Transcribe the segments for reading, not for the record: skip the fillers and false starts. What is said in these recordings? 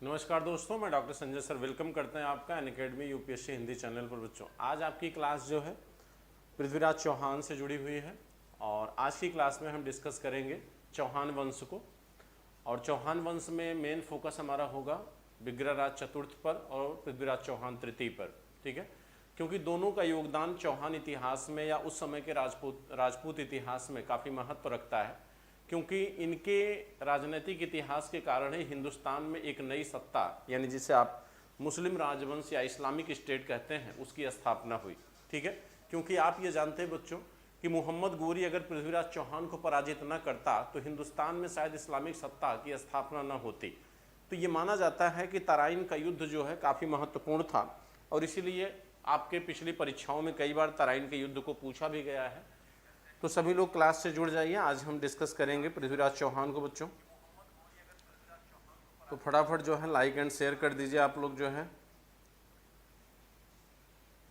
नमस्कार दोस्तों, मैं डॉक्टर संजय सर वेलकम करते हैं आपका अनअकैडमी यूपीएससी हिंदी चैनल पर। बच्चों, आज आपकी क्लास जो है पृथ्वीराज चौहान से जुड़ी हुई है और आज की क्लास में हम डिस्कस करेंगे चौहान वंश को। और चौहान वंश में मेन फोकस हमारा होगा विग्रहराज चतुर्थ पर और पृथ्वीराज चौहान तृतीय पर। ठीक है, क्योंकि दोनों का योगदान चौहान इतिहास में या उस समय के राजपूत इतिहास में काफ़ी महत्व रखता है, क्योंकि इनके राजनीतिक इतिहास के कारण ही हिंदुस्तान में एक नई सत्ता यानी जिसे आप मुस्लिम राजवंश या इस्लामिक स्टेट कहते हैं उसकी स्थापना हुई। ठीक है, क्योंकि आप ये जानते हैं बच्चों कि मोहम्मद गोरी अगर पृथ्वीराज चौहान को पराजित न करता तो हिंदुस्तान में शायद इस्लामिक सत्ता की स्थापना न होती। तो ये माना जाता है कि तराइन का युद्ध जो है काफ़ी महत्वपूर्ण था और इसीलिए आपके पिछली परीक्षाओं में कई बार तराइन के युद्ध को पूछा भी गया है। तो सभी लोग क्लास से जुड़ जाइए, आज हम डिस्कस करेंगे पृथ्वीराज चौहान को। बच्चों तो फटाफट जो है लाइक एंड शेयर कर दीजिए। आप लोग जो है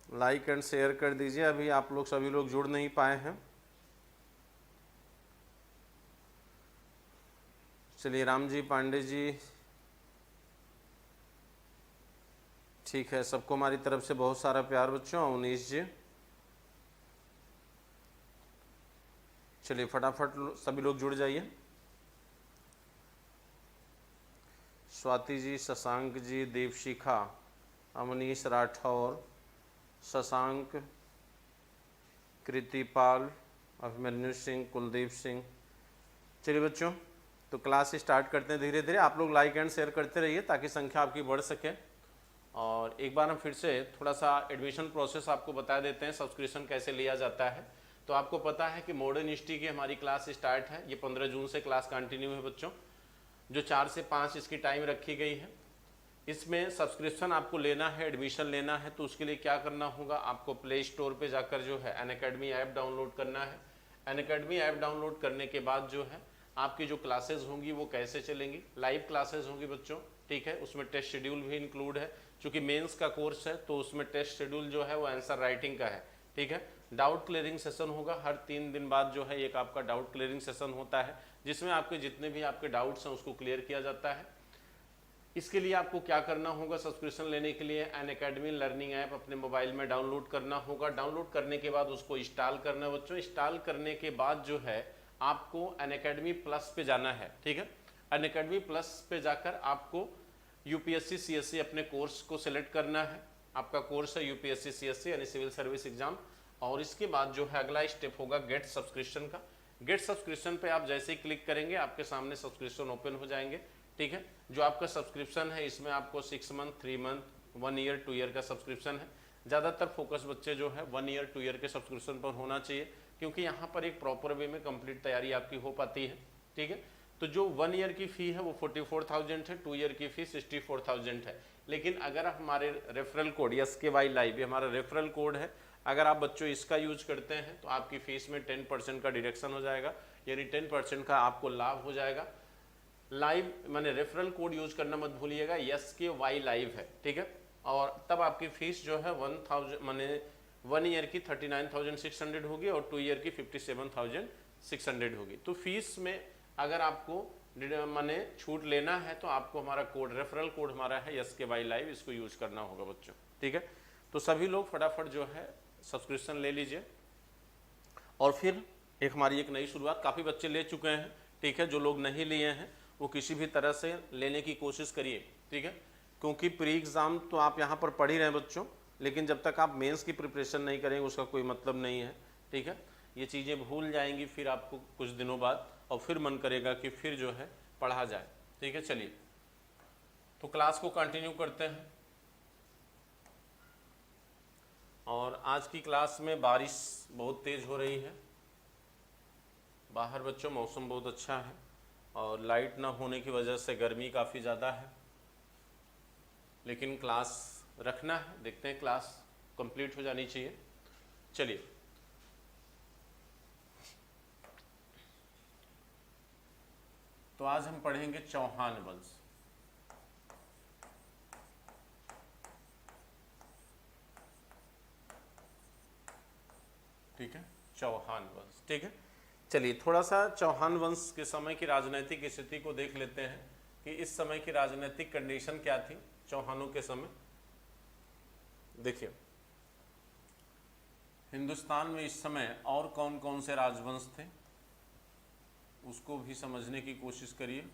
लाइक एंड शेयर कर दीजिए, अभी आप लोग सभी लोग जुड़ नहीं पाए हैं। चलिए, राम जी, पांडे जी, ठीक है, सबको हमारी तरफ से बहुत सारा प्यार बच्चों। उनीश जी, चलिए फटाफट सभी लोग जुड़ जाइए। स्वाति जी, शशांक जी, देवशिखा, अमनीश राठौर, शशांक, कृतिपाल, अभिमन्यु सिंह, कुलदीप सिंह। चलिए बच्चों, तो क्लास स्टार्ट करते हैं धीरे धीरे। आप लोग लाइक एंड शेयर करते रहिए ताकि संख्या आपकी बढ़ सके। और एक बार हम फिर से थोड़ा सा एडमिशन प्रोसेस आपको बता देते हैं, सब्सक्रिप्शन कैसे लिया जाता है। तो आपको पता है कि मॉडर्न हिस्ट्री की हमारी क्लास स्टार्ट है, ये 15 जून से क्लास कंटिन्यू है बच्चों, जो 4 से 5 इसकी टाइम रखी गई है। इसमें सब्सक्रिप्शन आपको लेना है, एडमिशन लेना है, तो उसके लिए क्या करना होगा, आपको प्ले स्टोर पे जाकर जो है अनअकैडमी ऐप डाउनलोड करना है। अनअकैडमी ऐप डाउनलोड करने के बाद जो है आपकी जो क्लासेज होंगी वो कैसे चलेंगी, लाइव क्लासेज होंगी बच्चों। ठीक है, उसमें टेस्ट शेड्यूल भी इंक्लूड है, चूँकि मेंस का कोर्स है तो उसमें टेस्ट शेड्यूल जो है वो आंसर राइटिंग का है। ठीक है, डाउट क्लियरिंग सेशन होगा, हर 3 दिन बाद जो है एक आपका डाउट क्लियरिंग सेशन होता है, जिसमें आपके जितने भी आपके डाउट्स हैं उसको क्लियर किया जाता है। इसके लिए आपको क्या करना होगा, सब्सक्रिप्शन लेने के लिए अनअकैडमी लर्निंग ऐप अपने मोबाइल में डाउनलोड करना होगा। डाउनलोड करने के बाद उसको इंस्टॉल करना है बच्चों। इंस्टॉल करने के बाद जो है आपको अनअकैडमी प्लस पे जाना है। ठीक है, अनअकैडमी प्लस पे जाकर आपको यूपीएससी सीएससी अपने कोर्स को सिलेक्ट करना है। आपका कोर्स है यूपीएससी सीएससी यानी सिविल सर्विस एग्जाम। और इसके बाद जो है अगला स्टेप होगा गेट सब्सक्रिप्शन का। गेट सब्सक्रिप्शन पे आप जैसे ही क्लिक करेंगे आपके सामने सब्सक्रिप्शन ओपन हो जाएंगे। ठीक है, जो आपका सब्सक्रिप्शन है इसमें आपको 6 मंथ, 3 मंथ, 1 ईयर, 2 ईयर का सब्सक्रिप्शन है। ज़्यादातर फोकस बच्चे जो है 1 ईयर, 2 ईयर के सब्सक्रिप्शन पर होना चाहिए, क्योंकि यहाँ पर एक प्रॉपर वे में कंप्लीट तैयारी आपकी हो पाती है। ठीक है, तो जो 1 ईयर की फ़ी है वो 44,000 है, 2 ईयर की फ़ी 64,000 है। लेकिन अगर हमारे रेफरल कोड SKY लाइव, ये हमारा रेफरल कोड है, अगर आप बच्चों इसका यूज करते हैं तो आपकी फ़ीस में 10% का डिडक्शन हो जाएगा, यानी 10% का आपको लाभ हो जाएगा। लाइव माने रेफरल कोड यूज करना मत भूलिएगा, SKY लाइव है। ठीक है, और तब आपकी फ़ीस जो है 1000 माने 1 ईयर की 39,600 होगी और 2 ईयर की 57,600 होगी। तो फीस में अगर आपको माने छूट लेना है तो आपको हमारा कोड, रेफरल कोड हमारा है SKY लाइव, इसको यूज करना होगा बच्चों। ठीक है, तो सभी लोग फटाफट जो है सब्सक्रिप्शन ले लीजिए। और फिर एक हमारी एक नई शुरुआत, काफ़ी बच्चे ले चुके हैं। ठीक है, जो लोग नहीं लिए हैं वो किसी भी तरह से लेने की कोशिश करिए। ठीक है, क्योंकि प्री एग्ज़ाम तो आप यहाँ पर पढ़ ही रहे हैं बच्चों, लेकिन जब तक आप मेंस की प्रिपरेशन नहीं करेंगे उसका कोई मतलब नहीं है। ठीक है, ये चीज़ें भूल जाएंगी फिर आपको कुछ दिनों बाद, और फिर मन करेगा कि फिर जो है पढ़ा जाए। ठीक है, चलिए तो क्लास को कंटिन्यू करते हैं। और आज की क्लास में बारिश बहुत तेज़ हो रही है बाहर बच्चों, मौसम बहुत अच्छा है और लाइट ना होने की वजह से गर्मी काफ़ी ज़्यादा है, लेकिन क्लास रखना है। देखते हैं, क्लास कंप्लीट हो जानी चाहिए। चलिए, तो आज हम पढ़ेंगे चौहान वंश। ठीक है, चौहान वंश। ठीक है, चलिए थोड़ा सा चौहान वंश के समय की राजनीतिक स्थिति को देख लेते हैं कि इस समय की राजनीतिक कंडीशन क्या थी चौहानों के समय। देखिए हिंदुस्तान में इस समय और कौन कौन से राजवंश थे उसको भी समझने की कोशिश करिए।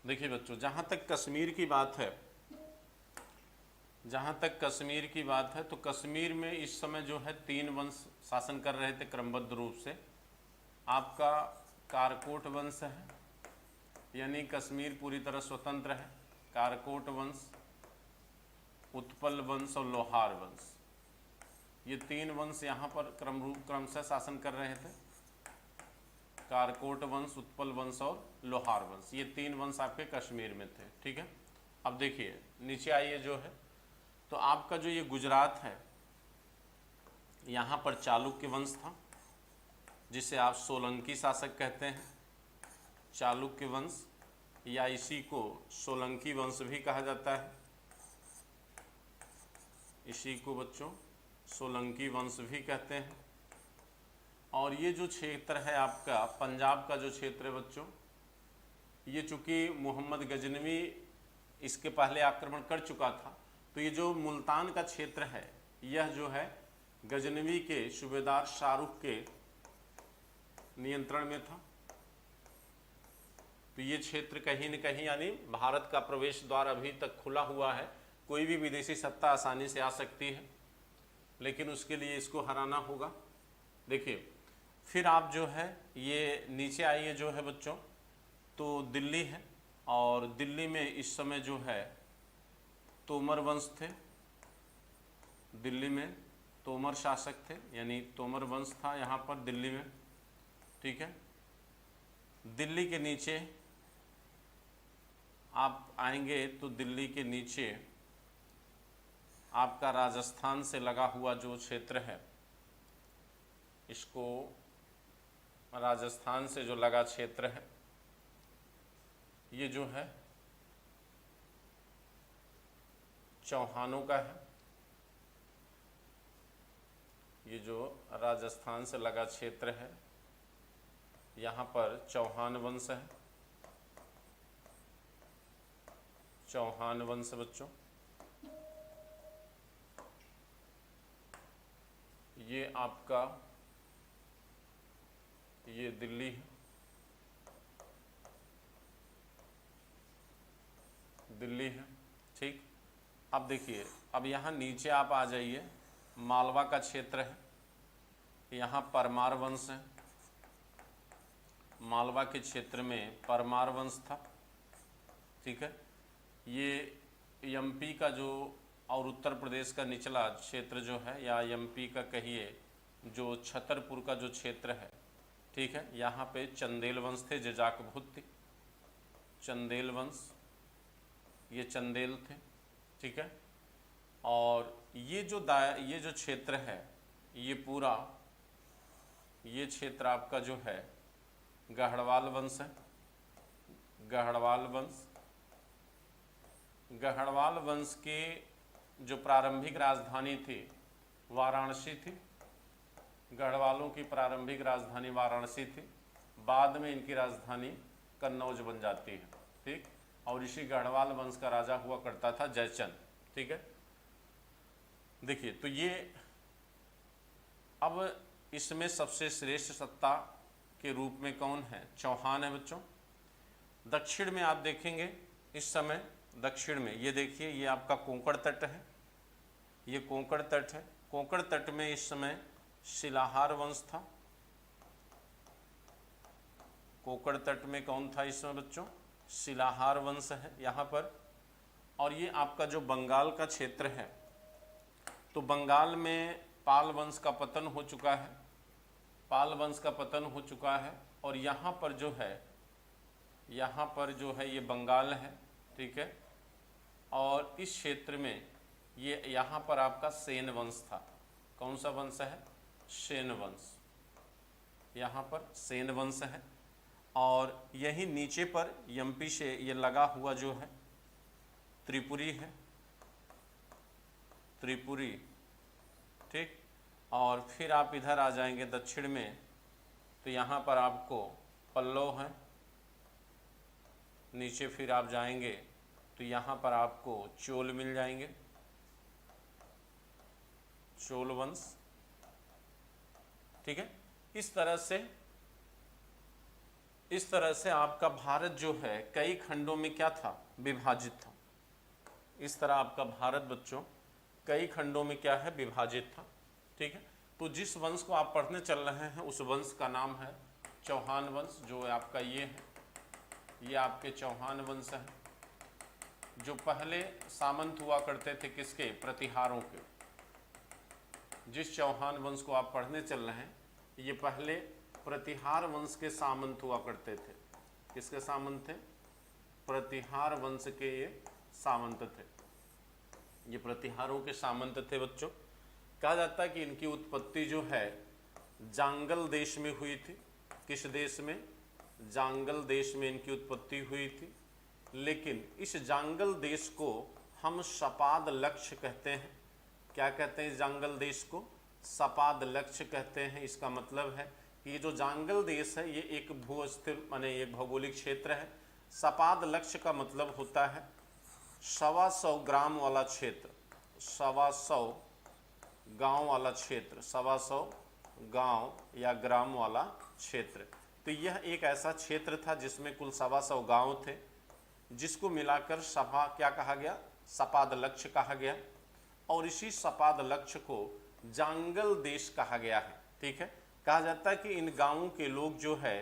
देखिए बच्चों, जहाँ तक कश्मीर की बात है, जहाँ तक कश्मीर की बात है तो कश्मीर में इस समय जो है 3 वंश शासन कर रहे थे क्रमबद्ध रूप से। आपका कारकोट वंश है, यानी कश्मीर पूरी तरह स्वतंत्र है। कारकोट वंश, उत्पल वंश और लोहार वंश, ये 3 वंश यहाँ पर क्रमशः शासन कर रहे थे। कारकोट वंश, उत्पल वंश और लोहार वंश, ये 3 वंश आपके कश्मीर में थे। ठीक है, अब देखिए नीचे आइए जो है, तो आपका जो ये गुजरात है यहाँ पर चालुक्य वंश था, जिसे आप सोलंकी शासक कहते हैं। चालुक्य वंश या इसी को सोलंकी वंश भी कहा जाता है। इसी को बच्चों सोलंकी वंश भी कहते हैं। और ये जो क्षेत्र है आपका पंजाब का जो क्षेत्र है बच्चों, ये चूँकि मोहम्मद गजनवी इसके पहले आक्रमण कर चुका था, तो ये जो मुल्तान का क्षेत्र है यह जो है गजनवी के सूबेदार शाहरुख के नियंत्रण में था। तो ये क्षेत्र कहीं न कहीं यानी भारत का प्रवेश द्वार अभी तक खुला हुआ है, कोई भी विदेशी सत्ता आसानी से आ सकती है, लेकिन उसके लिए इसको हराना होगा। देखिए फिर आप जो है ये नीचे आइए जो है बच्चों, तो दिल्ली है, और दिल्ली में इस समय जो है तोमर वंश थे। दिल्ली में तोमर शासक थे, यानी तोमर वंश था यहाँ पर दिल्ली में। ठीक है, दिल्ली के नीचे आप आएंगे तो दिल्ली के नीचे आपका राजस्थान से लगा हुआ जो क्षेत्र है, इसको राजस्थान से जो लगा क्षेत्र है, ये जो है चौहानों का है। ये जो राजस्थान से लगा क्षेत्र है यहाँ पर चौहान वंश है। चौहान वंश बच्चों, ये आपका ये दिल्ली है, दिल्ली है। ठीक, अब देखिए अब यहाँ नीचे आप आ जाइए, मालवा का क्षेत्र है, यहाँ परमार वंश है। मालवा के क्षेत्र में परमार वंश था। ठीक है, ये एमपी का जो और उत्तर प्रदेश का निचला क्षेत्र जो है, या एमपी का कहिए जो छतरपुर का जो क्षेत्र है, ठीक है, यहाँ पे चंदेल वंश थे, जजाकभुत्य चंदेल वंश, ये चंदेल थे। ठीक है, और ये जो क्षेत्र है, ये पूरा ये क्षेत्र आपका जो है गढ़वाल वंश है। गढ़वाल वंश, गढ़वाल वंश के जो प्रारंभिक राजधानी थी वाराणसी थी। गढ़वालों की प्रारंभिक राजधानी वाराणसी थी, बाद में इनकी राजधानी कन्नौज बन जाती है। ठीक, और इसी गढ़वाल वंश का राजा हुआ करता था जयचंद। ठीक है, देखिए तो ये अब इसमें सबसे श्रेष्ठ सत्ता के रूप में कौन है? चौहान है बच्चों। दक्षिण में आप देखेंगे इस समय, दक्षिण में ये देखिए, ये आपका कोंकण तट है, ये कोंकण तट है। कोंकण तट में इस समय शिलाहार वंश था। कोंकण तट में कौन था इस समय बच्चों? शिलाहार वंश है यहाँ पर। और ये आपका जो बंगाल का क्षेत्र है, तो बंगाल में पाल वंश का पतन हो चुका है, पाल वंश का पतन हो चुका है। और यहाँ पर जो है, यहाँ पर जो है ये बंगाल है। ठीक है, और इस क्षेत्र में ये यहाँ पर आपका सेन वंश था। कौन सा वंश है? सेन वंश। यहाँ पर सेन वंश है। और यही नीचे पर एमपी से ये लगा हुआ जो है त्रिपुरी है, त्रिपुरी, ठीक। और फिर आप इधर आ जाएंगे दक्षिण में, तो यहाँ पर आपको पल्लव है। नीचे फिर आप जाएंगे तो यहाँ पर आपको चोल मिल जाएंगे, चोल वंश, ठीक है। इस तरह से आपका भारत जो है कई खंडों में क्या था, विभाजित था। इस तरह आपका भारत बच्चों कई खंडों में क्या है, विभाजित था, ठीक है। तो जिस वंश को आप पढ़ने चल रहे हैं उस वंश का नाम है चौहान वंश, जो आपका ये है, ये आपके चौहान वंश है, जो पहले सामंत हुआ करते थे किसके, प्रतिहारों के। जिस चौहान वंश को आप पढ़ने चल रहे हैं ये पहले प्रतिहार वंश के सामंत हुआ करते थे। किसके सामंत थे, प्रतिहार वंश के ये सामंत थे, ये प्रतिहारों के सामंत थे बच्चों। कहा जाता है कि इनकी उत्पत्ति जो है जांगल देश में हुई थी। किस देश में, जांगल देश में इनकी उत्पत्ति हुई थी। लेकिन इस जांगल देश को हम सपाद लक्ष्य कहते हैं। क्या कहते हैं इस जांगल देश को, सपाद लक्ष्य कहते हैं। इसका मतलब है कि ये जो जांगल देश है ये एक भूस्थिर माने एक भौगोलिक क्षेत्र है। सपाद लक्ष्य का मतलब होता है 125 ग्राम वाला क्षेत्र, 125 गांव वाला क्षेत्र, 125 गांव या ग्राम वाला क्षेत्र। तो यह एक ऐसा क्षेत्र था जिसमें कुल 125 गांव थे, जिसको मिलाकर सभा क्या कहा गया, सपाद लक्ष्य कहा गया। और इसी सपाद लक्ष्य को जांगल देश कहा गया है, ठीक है। कहा जाता है कि इन गांवों के लोग जो है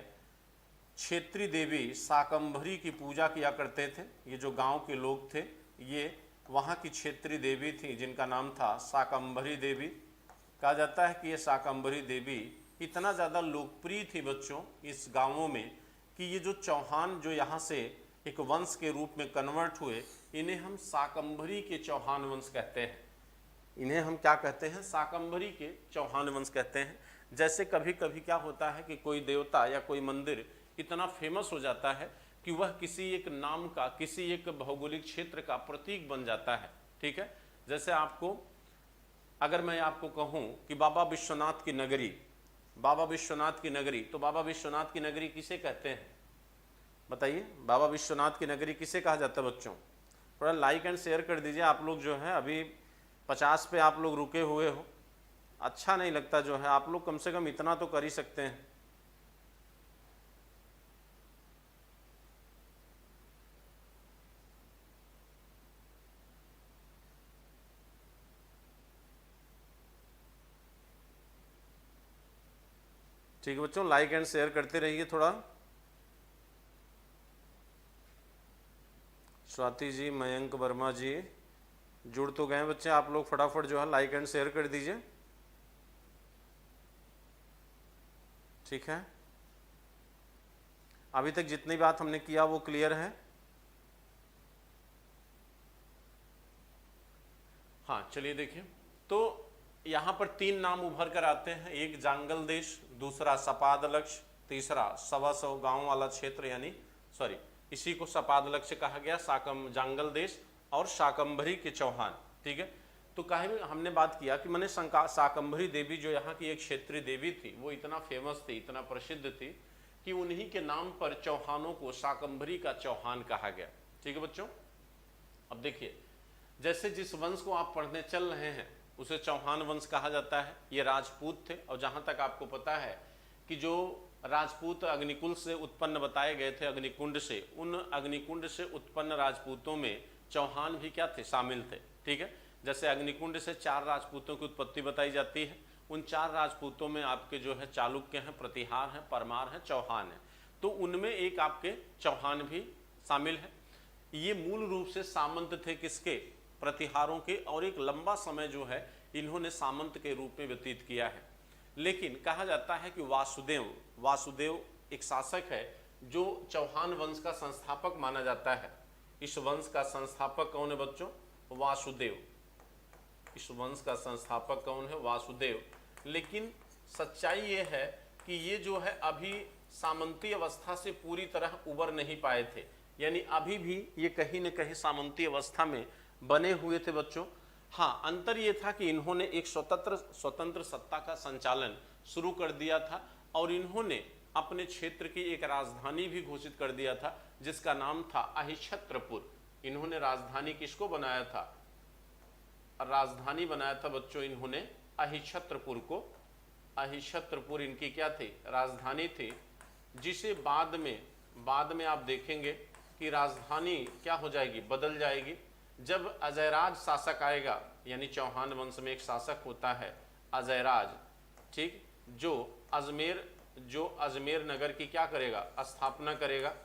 क्षेत्रीय देवी शाकंभरी की पूजा किया करते थे। ये जो गांव के लोग थे ये वहाँ की क्षेत्रीय देवी थी जिनका नाम था शाकंभरी देवी। कहा जाता है कि ये शाकंभरी देवी इतना ज़्यादा लोकप्रिय थी बच्चों इस गांवों में कि ये जो चौहान जो यहाँ से एक वंश के रूप में कन्वर्ट हुए, इन्हें हम शाकंभरी के चौहान वंश कहते हैं। इन्हें हम क्या कहते हैं, शाकंभरी के चौहान वंश कहते हैं। जैसे कभी कभी क्या होता है कि कोई देवता या कोई मंदिर इतना फेमस हो जाता है कि वह किसी एक नाम का, किसी एक भौगोलिक क्षेत्र का प्रतीक बन जाता है, ठीक है। जैसे आपको अगर मैं आपको कहूँ कि बाबा विश्वनाथ की नगरी, बाबा विश्वनाथ की नगरी, तो बाबा विश्वनाथ की नगरी किसे कहते हैं बताइए, बाबा विश्वनाथ की नगरी किसे कहा जाता है बच्चों। थोड़ा लाइक एंड शेयर कर दीजिए। आप लोग जो है अभी 50 पे आप लोग रुके हुए हो, अच्छा नहीं लगता जो है। आप लोग कम से कम इतना तो कर ही सकते हैं। ठीक है बच्चों, लाइक एंड शेयर करते रहिए थोड़ा। स्वाति जी, मयंक वर्मा जी जुड़ तो गए बच्चे, आप लोग फटाफट जो है लाइक एंड शेयर कर दीजिए, ठीक है। अभी तक जितनी बात हमने किया वो क्लियर है। हाँ चलिए देखिए, तो यहाँ पर 3 नाम उभर कर आते हैं। एक जांगल देश, दूसरा सपाद लक्ष्य, तीसरा 125 गांव वाला क्षेत्र, यानी सॉरी इसी को सपाद लक्ष्य कहा गया, जांगल देश और शाकंभरी के चौहान, ठीक है। तो कहीं हमने बात किया कि मैंने शाकंभरी देवी जो यहाँ की एक क्षेत्रीय देवी थी वो इतना फेमस थी, इतना प्रसिद्ध थी कि उन्हीं के नाम पर चौहानों को शाकंभरी का चौहान कहा गया, ठीक है बच्चों। अब देखिए, जैसे जिस वंश को आप पढ़ने चल रहे हैं उसे चौहान वंश कहा जाता है। ये राजपूत थे, और जहाँ तक आपको पता है कि जो राजपूत अग्निकुल से उत्पन्न बताए गए थे, अग्निकुंड से, उन अग्निकुंड से उत्पन्न राजपूतों में चौहान भी क्या थे, शामिल थे, ठीक है। जैसे अग्निकुंड से 4 राजपूतों की उत्पत्ति बताई जाती है। उन 4 राजपूतों में आपके जो है चालुक्य हैं, प्रतिहार हैं, परमार हैं, चौहान हैं। तो उनमें एक आपके चौहान भी शामिल है। ये मूल रूप से सामंत थे किसके, प्रतिहारों के, और एक लंबा समय जो है इन्होंने सामंत के रूप में व्यतीत किया है। लेकिन कहा जाता है कि वासुदेव एक शासक है जो चौहान वंश का संस्थापक माना जाता है। इस वंश का संस्थापक कौन है बच्चों, वासुदेव। इस वंश का संस्थापक कौन है, वासुदेव। लेकिन सच्चाई ये है कि ये जो है अभी सामंती अवस्था से पूरी तरह उबर नहीं पाए थे, यानी अभी भी ये कहीं न कहीं सामंती अवस्था में बने हुए थे बच्चों। हाँ, अंतर ये था कि इन्होंने एक स्वतंत्र सत्ता का संचालन शुरू कर दिया था और इन्होंने अपने क्षेत्र की एक राजधानी भी घोषित कर दिया था जिसका नाम था अहिछत्रपुर। इन्होंने राजधानी किसको बनाया था? राजधानी बनाया था बच्चों इन्होंने अहिछत्रपुर को। अहिछत्रपुर इनकी क्या थी? राजधानी थी, जिसे बाद में आप देखेंगे कि राजधानी क्या हो जाएगी? बदल जाएगी। जब अजयराज शासक आएगा, यानी चौहान वंश में एक शासक होता है अजयराज, ठीक, जो अजमेर नगर की क्या करेगा? स्थापना करेगा।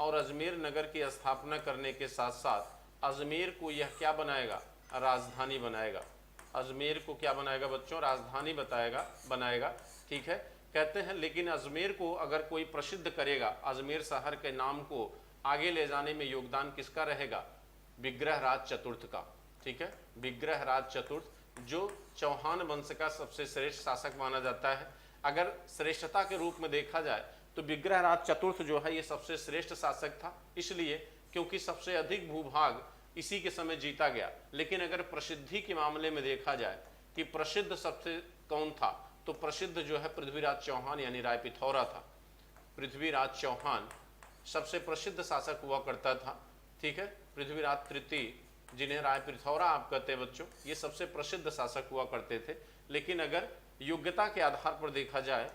और अजमेर नगर की स्थापना करने के साथ साथ अजमेर को यह क्या बनाएगा? राजधानी बनाएगा। अजमेर को क्या बनाएगा बच्चों? राजधानी बनाएगा, ठीक है। कहते हैं लेकिन अजमेर को अगर कोई प्रसिद्ध करेगा, अजमेर शहर के नाम को आगे ले जाने में योगदान किसका रहेगा? विग्रहराज चतुर्थ का, ठीक है। विग्रहराज चतुर्थ जो चौहान वंश का सबसे श्रेष्ठ शासक माना जाता है। अगर श्रेष्ठता के रूप में देखा जाए तो विग्रहराज चतुर्थ जो है ये सबसे श्रेष्ठ शासक था, इसलिए क्योंकि सबसे अधिक भूभाग इसी के समय जीता गया। लेकिन अगर प्रसिद्धि के मामले में देखा जाए कि प्रसिद्ध सबसे कौन था, तो प्रसिद्ध जो है पृथ्वीराज चौहान यानी रायपिथौरा था। पृथ्वीराज चौहान सबसे प्रसिद्ध शासक हुआ करता था, ठीक है। पृथ्वीराज तृतीय, जिन्हें रायपिथौरा आप कहते हैं बच्चों, ये सबसे प्रसिद्ध शासक हुआ करते थे। लेकिन अगर योग्यता के आधार पर देखा जाए,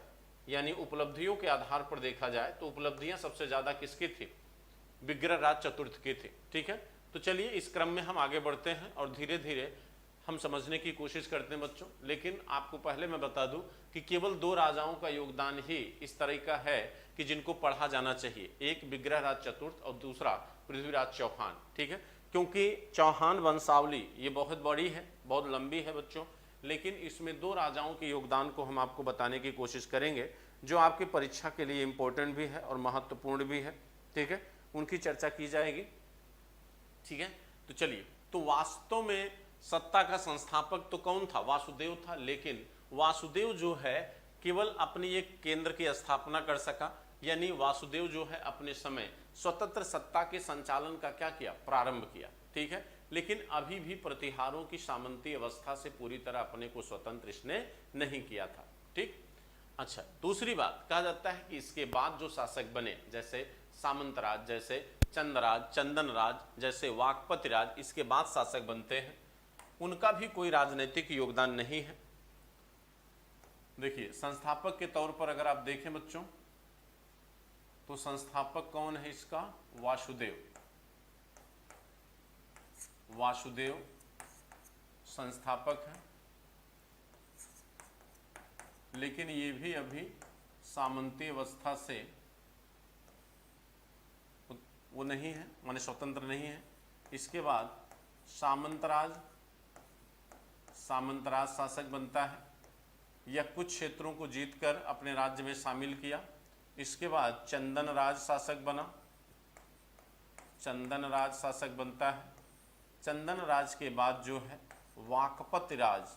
यानी उपलब्धियों के आधार पर देखा जाए, तो उपलब्धियां सबसे ज्यादा किसकी थी? विग्रहराज चतुर्थ की थी, ठीक है। तो चलिए इस क्रम में हम आगे बढ़ते हैं और धीरे धीरे हम समझने की कोशिश करते हैं बच्चों। लेकिन आपको पहले मैं बता दूं कि केवल 2 राजाओं का योगदान ही इस तरह का है कि जिनको पढ़ा जाना चाहिए, एक विग्रहराज चतुर्थ और दूसरा पृथ्वीराज चौहान, ठीक है। क्योंकि चौहान वंशावली ये बहुत बड़ी है, बहुत लंबी है बच्चों, लेकिन इसमें 2 राजाओं के योगदान को हम आपको बताने की कोशिश करेंगे जो आपकी परीक्षा के लिए इम्पोर्टेंट भी है और महत्वपूर्ण भी है, ठीक है। उनकी चर्चा की जाएगी, ठीक है। तो चलिए, तो वास्तव में सत्ता का संस्थापक तो कौन था? वासुदेव था। लेकिन वासुदेव जो है केवल अपनी एक केंद्र की स्थापना कर सका, यानी वासुदेव जो है अपने समय स्वतंत्र सत्ता के संचालन का क्या किया? प्रारंभ किया, ठीक है। लेकिन अभी भी प्रतिहारों की सामंती अवस्था से पूरी तरह अपने को स्वतंत्र इसने नहीं किया था, ठीक। अच्छा, दूसरी बात कहा जाता है कि इसके बाद जो शासक बने, जैसे सामंतराज, जैसे चंद्रराज, चंदनराज, जैसे वाकपतिराज, इसके बाद शासक बनते हैं, उनका भी कोई राजनीतिक योगदान नहीं है। देखिए, संस्थापक के तौर पर अगर आप देखें बच्चों, तो संस्थापक कौन है इसका? वासुदेव। वासुदेव संस्थापक है, लेकिन ये भी अभी सामंती अवस्था से वो नहीं है, माने स्वतंत्र नहीं है। इसके बाद सामंतराज शासक बनता है, यह कुछ क्षेत्रों को जीतकर अपने राज्य में शामिल किया। इसके बाद चंदनराज शासक बना, चंदनराज शासक बनता है। चंदनराज के बाद जो है वाकपतिराज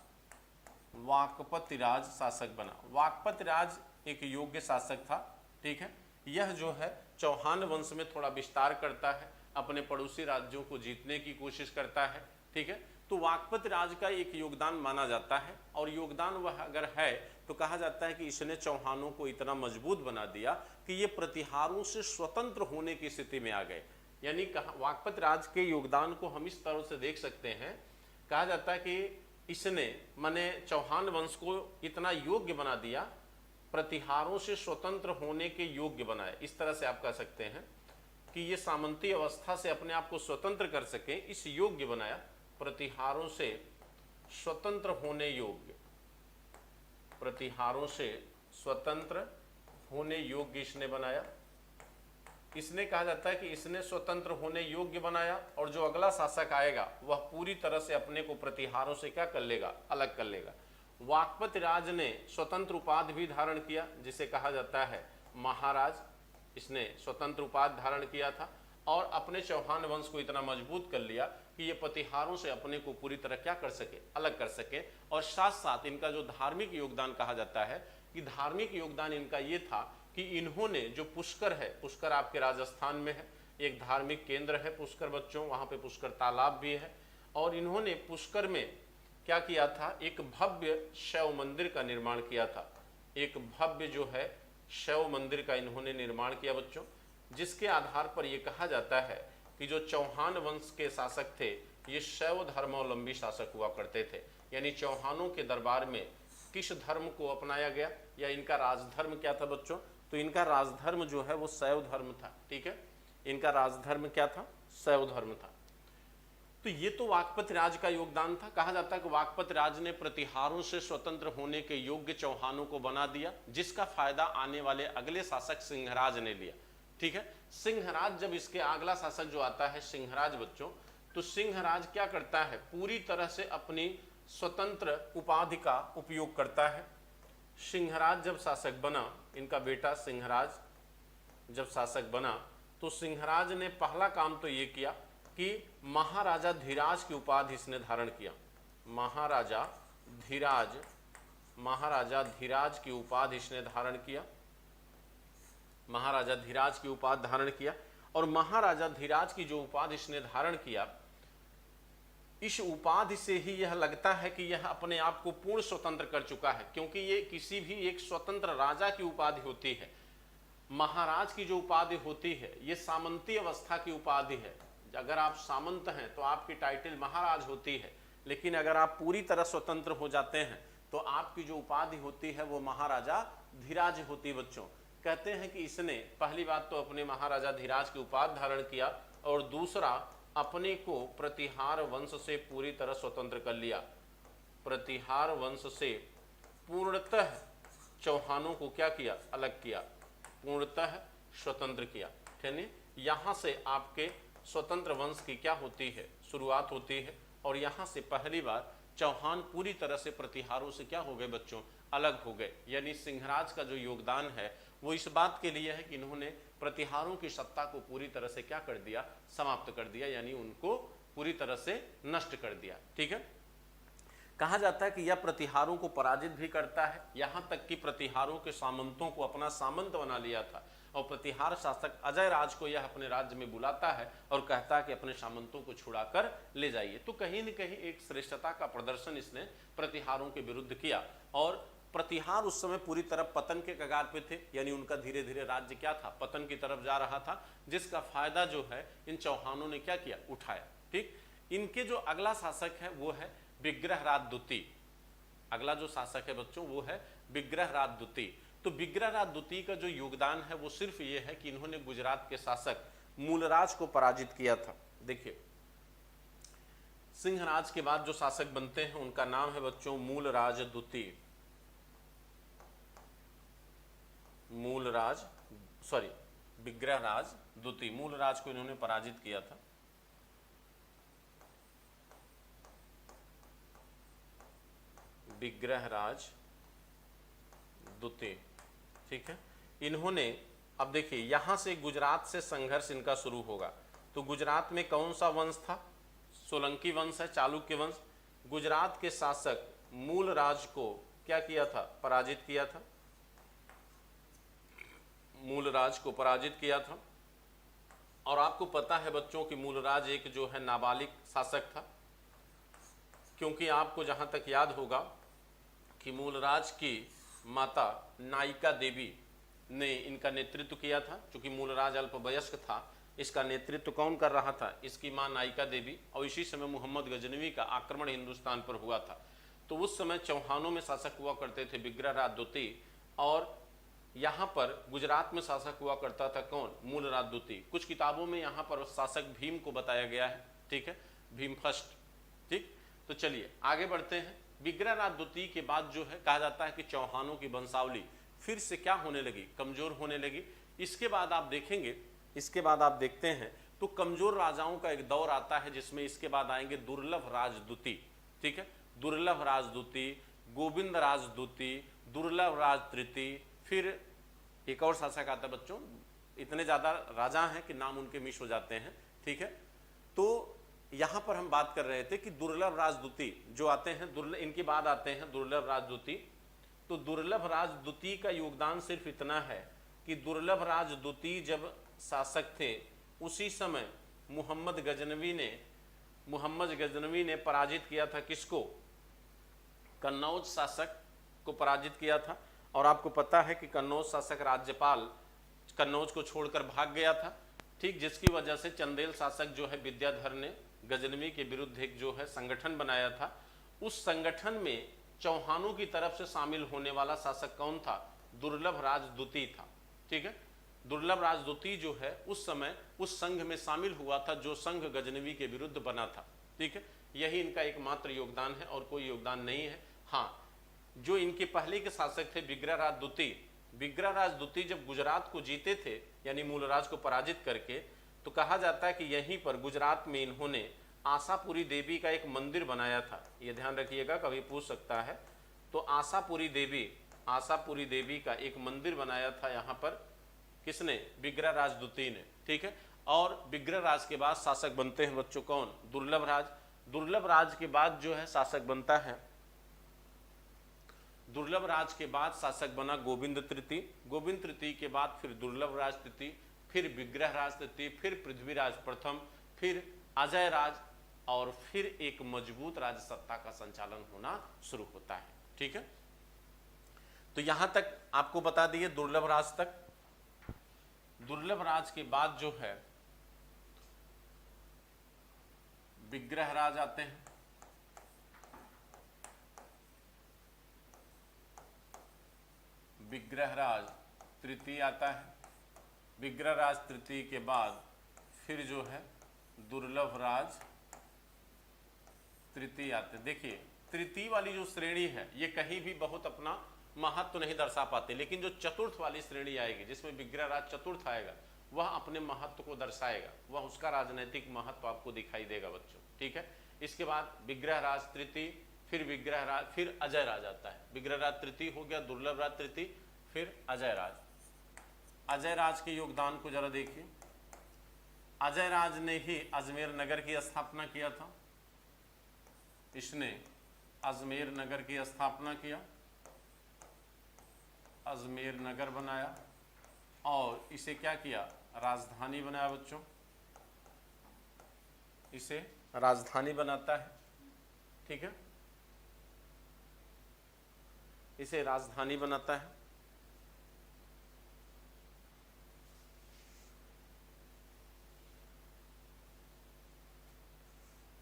शासक बना। वाकपतिराज एक योग्य शासक था, ठीक है। यह जो है चौहान वंश में थोड़ा विस्तार करता है, अपने पड़ोसी राज्यों को जीतने की कोशिश करता है, ठीक है। तो वाकपतिराज का एक योगदान माना जाता है, और योगदान वह अगर है तो कहा जाता है कि इसने चौहानों को इतना मजबूत बना दिया कि ये प्रतिहारों से स्वतंत्र होने की स्थिति में आ गए। यानी वाकपतिराज के योगदान को हम इस तरह से देख सकते हैं, कहा जाता है कि इसने माने चौहान वंश को इतना योग्य बना दिया, प्रतिहारों से स्वतंत्र होने के योग्य बनाए। इस तरह से आप कह सकते हैं कि ये सामंती अवस्था से अपने आप को स्वतंत्र कर सके, इस योग्य बनाया। प्रतिहारों से स्वतंत्र होने योग्य, प्रतिहारों से स्वतंत्र होने योग्य इसने बनाया। इसने कहा जाता है कि इसने स्वतंत्र होने योग्य बनाया, और जो अगला शासक आएगा वह पूरी तरह से अपने को प्रतिहारों से क्या कर लेगा? अलग कर लेगा। वाकपतिराज ने स्वतंत्र उपाधि भी धारण किया, जिसे कहा जाता है महाराज। इसने स्वतंत्र उपाधि धारण किया था और अपने चौहान वंश को इतना मजबूत कर लिया कि ये प्रतिहारों से अपने को पूरी तरह क्या कर सके? अलग कर सके। और साथ साथ इनका जो धार्मिक योगदान कहा जाता है कि धार्मिक योगदान इनका ये था कि इन्होंने जो पुष्कर है, पुष्कर आपके राजस्थान में है, एक धार्मिक केंद्र है पुष्कर बच्चों, वहाँ पे पुष्कर तालाब भी है, और इन्होंने पुष्कर में क्या किया था, एक भव्य शैव मंदिर का निर्माण किया था। एक भव्य जो है शैव मंदिर का इन्होंने निर्माण किया बच्चों, जिसके आधार पर यह कहा जाता है कि जो चौहान वंश के शासक थे ये शैव धर्मावलंबी शासक हुआ करते थे। यानी चौहानों के दरबार में किस धर्म को अपनाया गया, या इनका राजधर्म क्या था बच्चों, तो इनका राजधर्म जो है वो शैव धर्म था। ठीक है, इनका राजधर्म क्या था, शैव धर्म था। तो ये तो वाकपति राज का योगदान था। कहा जाता है कि वाकपति राज ने प्रतिहारों से स्वतंत्र होने के योग्य चौहानों को बना दिया, जिसका फायदा आने वाले अगले शासक सिंहराज ने लिया। ठीक है, सिंहराज जब इसके अगला शासक जो आता है सिंहराज बच्चों, तो सिंहराज क्या करता है, पूरी तरह से अपनी स्वतंत्र उपाधि का उपयोग करता है। सिंहराज जब शासक बना, इनका बेटा सिंहराज जब शासक बना, तो सिंहराज ने पहला काम तो ये किया कि महाराजा धीराज की उपाधि इसने धारण किया। महाराजा धीराज की उपाधि इसने धारण किया, महाराजा धीराज की उपाधि धारण किया। और महाराजा धीराज की जो उपाधि इसने धारण किया, इस उपाधि से ही यह लगता है कि यह अपने आप को पूर्ण स्वतंत्र कर चुका है, क्योंकि ये किसी भी एक स्वतंत्र राजा की उपाधि होती है। महाराज की जो उपाधि होती है ये सामंती अवस्था की उपाधि है। अगर आप सामंत हैं तो आपकी टाइटल महाराज होती है, लेकिन अगर आप पूरी तरह स्वतंत्र हो जाते हैं तो आपकी जो उपाधि होती है वो महाराजा धीराज होती है बच्चों। कहते हैं कि इसने पहली बात तो अपने महाराजा धीराज की उपाधि धारण किया, और दूसरा अपने को प्रतिहार वंश से पूरी तरह स्वतंत्र कर लिया। प्रतिहार वंश से पूर्णतः चौहानों को क्या किया, अलग किया, पूर्णतः स्वतंत्र किया। ठीक है, यहाँ से आपके स्वतंत्र वंश की क्या होती है, शुरुआत होती है। और यहाँ से पहली बार चौहान पूरी तरह से प्रतिहारों से क्या हो गए बच्चों, अलग हो गए। यानी सिंहराज का जो योगदान है वो इस बात के लिए है कि इन्होंने प्रतिहारों की सत्ता को पूरी तरह से क्या कर दिया, समाप्त कर दिया, यानी उनको पूरी तरह से नष्ट कर दिया। ठीक है, कहा जाता है कि यह प्रतिहारों को पराजित भी करता है, यहाँ तक कि प्रतिहारों के सामंतों को अपना सामंत बना लिया था। और प्रतिहार शासक अजय राज को यह अपने राज्य में बुलाता है और कहता है कि अपने सामंतों को छुड़ाकर ले जाइए। तो कहीं न कहीं एक श्रेष्ठता का प्रदर्शन इसने प्रतिहारों के विरुद्ध किया, और प्रतिहार उस समय पूरी तरह पतन के कगार पे थे, यानी उनका धीरे धीरे राज्य क्या था, पतन की तरफ जा रहा था, जिसका फायदा जो है इन चौहानों ने क्या किया, उठाया। ठीक, इनके जो अगला शासक है वो है विग्रहराज द्वितीय। अगला जो शासक है बच्चों वो है विग्रहराज द्वितीय। तो विग्रहराज द्वितीय का जो योगदान है वो सिर्फ ये है कि इन्होंने गुजरात के शासक मूलराज को पराजित किया था। देखिए, सिंहराज के बाद जो शासक बनते हैं उनका नाम है बच्चों मूलराज द्वितीय। विग्रहराज द्वितीय, मूलराज को इन्होंने पराजित किया था। विग्रहराज द्वितीय, ठीक है। इन्होंने, अब देखिए यहां से गुजरात से संघर्ष इनका शुरू होगा। तो गुजरात में कौन सा वंश था, सोलंकी वंश है, चालुक्य वंश। गुजरात के शासक मूलराज को क्या किया था, पराजित किया था, मूलराज को पराजित किया था। और आपको पता है बच्चों कि मूलराज एक जो है नाबालिग शासक था, क्योंकि आपको जहां तक याद होगा कि मूलराज की माता नायिका देवी ने इनका नेतृत्व किया था। चूंकि मूलराज अल्पवयस्क था, इसका नेतृत्व कौन कर रहा था, इसकी मां नायिका देवी। और इसी समय मोहम्मद गजनवी का आक्रमण हिंदुस्तान पर हुआ था। तो उस समय चौहानों में शासक हुआ करते थे विग्रहराज द्वितीय, और यहाँ पर गुजरात में शासक हुआ करता था कौन, मूलराज द्वितीय। कुछ किताबों में यहाँ पर शासक भीम को बताया गया है, ठीक है, भीम फर्स्ट। ठीक, तो चलिए आगे बढ़ते हैं। विग्रहराज द्वितीय के बाद जो है कहा जाता है कि चौहानों की वंशावली फिर से क्या होने लगी, कमजोर होने लगी। इसके बाद आप देखेंगे, इसके बाद आप देखते हैं तो कमजोर राजाओं का एक दौर आता है, जिसमें इसके बाद आएंगे दुर्लभ राज द्वितीय। ठीक है, दुर्लभ राज द्वितीय, गोविंद राज द्वितीय, दुर्लभ राज तृतीय, फिर एक और शासक आता है बच्चों, इतने ज्यादा राजा हैं कि नाम उनके मिस हो जाते हैं। ठीक है, तो यहां पर हम बात कर रहे थे कि दुर्लभ राज द्वितीय जो आते हैं, इनके बाद आते हैं दुर्लभ राज द्वितीय। तो दुर्लभ राज द्वितीय का योगदान सिर्फ इतना है कि दुर्लभ राज द्वितीय जब शासक थे उसी समय मोहम्मद गजनवी ने पराजित किया था किसको? कन्नौज शासक को पराजित किया था। और आपको पता है कि कन्नौज शासक राज्यपाल कन्नौज को छोड़कर भाग गया था, ठीक, जिसकी वजह से चंदेल शासक जो है विद्याधर ने गजनवी के विरुद्ध एक जो है संगठन बनाया था। उस संगठन में चौहानों की तरफ से शामिल होने वाला शासक कौन था? दुर्लभ राज द्वितीय था। ठीक है, दुर्लभ राज द्वितीय जो है उस समय उस संघ में शामिल हुआ था जो संघ गजनवी के विरुद्ध बना था। ठीक है, यही इनका एकमात्र योगदान है और कोई योगदान नहीं है। हाँ, जो इनके पहले के शासक थे विग्रहराज द्वितीय जब गुजरात को जीते थे यानी मूलराज को पराजित करके, तो कहा जाता है कि यहीं पर गुजरात में इन्होंने आशापुरी देवी का एक मंदिर बनाया था। ये ध्यान रखिएगा, कभी पूछ सकता है। तो आशापुरी देवी का एक मंदिर बनाया था यहाँ पर किसने? विग्रहराज द्वितीय ने। ठीक है, और विग्रहराज के बाद शासक बनते हैं बच्चों कौन? दुर्लभ राज। दुर्लभ राज के बाद जो है शासक बनता है, दुर्लभ राज के बाद शासक बना गोविंद तृतीय के बाद फिर दुर्लभ राज तृतीय, फिर विग्रहराज तृतीय, फिर पृथ्वीराज प्रथम, फिर अजय राज, और फिर एक मजबूत राज सत्ता का संचालन होना शुरू होता है। ठीक है, तो यहां तक आपको बता दिए दुर्लभ राज तक। दुर्लभ राज के बाद जो है विग्रहराज आते हैं। विग्रहराज तृतीय आता है। विग्रहराज तृतीय के बाद फिर जो है दुर्लभ राज तृतीय आते हैं। देखिए, तृतीय वाली जो श्रेणी है ये कहीं भी बहुत अपना महत्व तो नहीं दर्शा पाते, लेकिन जो चतुर्थ वाली श्रेणी आएगी जिसमें विग्रहराज चतुर्थ आएगा वह अपने महत्व को दर्शाएगा, वह उसका राजनीतिक महत्व आपको दिखाई देगा बच्चों। ठीक है, इसके बाद विग्रहराज तृतीय, फिर अजय राज आता है। विग्रहराज तृतीय हो गया, दुर्लभ राज तृतीय, फिर अजय राज। अजय राज के योगदान को जरा देखिए। अजय राज ने ही अजमेर नगर की स्थापना किया था। इसने अजमेर नगर की स्थापना किया, अजमेर नगर बनाया और इसे क्या किया? राजधानी बनाया बच्चों, इसे राजधानी बनाता है। ठीक है, इसे राजधानी बनाता है।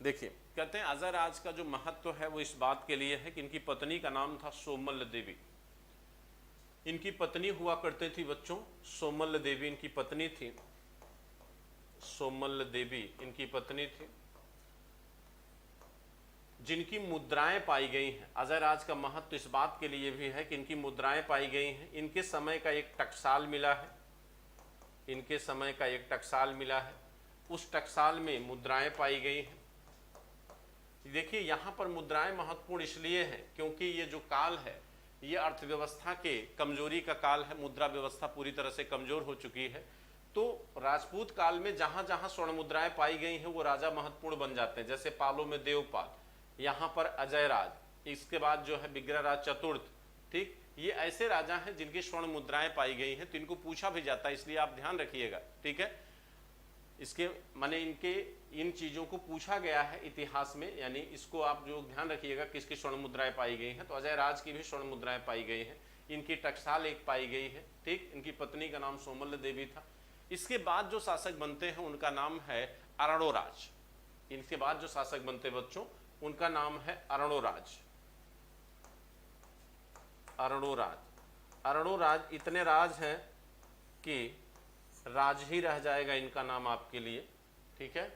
देखिए, कहते हैं अजय राज का जो महत्व है वो इस बात के लिए है कि इनकी पत्नी का नाम था सोमल्ल देवी। इनकी पत्नी हुआ करते थी बच्चों, सोमल्ल देवी इनकी पत्नी थी। सोमल्ल देवी इनकी पत्नी थी, जिनकी मुद्राएं पाई गई हैं। अजय राज का महत्व इस बात के लिए भी है कि इनकी मुद्राएं पाई गई हैं। इनके समय का एक टकसाल मिला है, इनके समय का एक टकसाल मिला है, उस टकसाल में मुद्राएं पाई गई हैं। देखिए, यहाँ पर मुद्राएं महत्वपूर्ण इसलिए है क्योंकि ये जो काल है ये अर्थव्यवस्था के कमजोरी का काल है। मुद्रा व्यवस्था पूरी तरह से कमजोर हो चुकी है। तो राजपूत काल में जहां जहां स्वर्ण मुद्राएं पाई गई हैं वो राजा महत्वपूर्ण बन जाते हैं। जैसे पालों में देवपाल, यहाँ पर अजय राज, इसके बाद जो है विग्रहराज चतुर्थ। ठीक, ये ऐसे राजा हैं जिनकी स्वर्ण मुद्राएं पाई गई हैं, तो इनको पूछा भी जाता है, इसलिए आप ध्यान रखिएगा। ठीक है, इसके माने इनके इन चीज़ों को पूछा गया है इतिहास में, यानी इसको आप जो ध्यान रखिएगा किसकी स्वर्ण मुद्राएं पाई गई हैं। तो अजय राज की भी स्वर्ण मुद्राएं पाई गई हैं, इनकी टकसाल एक पाई गई है। ठीक, इनकी पत्नी का नाम सोमल्ल देवी था। इसके बाद जो शासक बनते हैं उनका नाम है अरणोराज। इनके बाद जो शासक बनते हैं बच्चों उनका नाम है अरणोराज। अरणोराज इतने राज हैं कि राज ही रह जाएगा इनका नाम आपके लिए। ठीक है,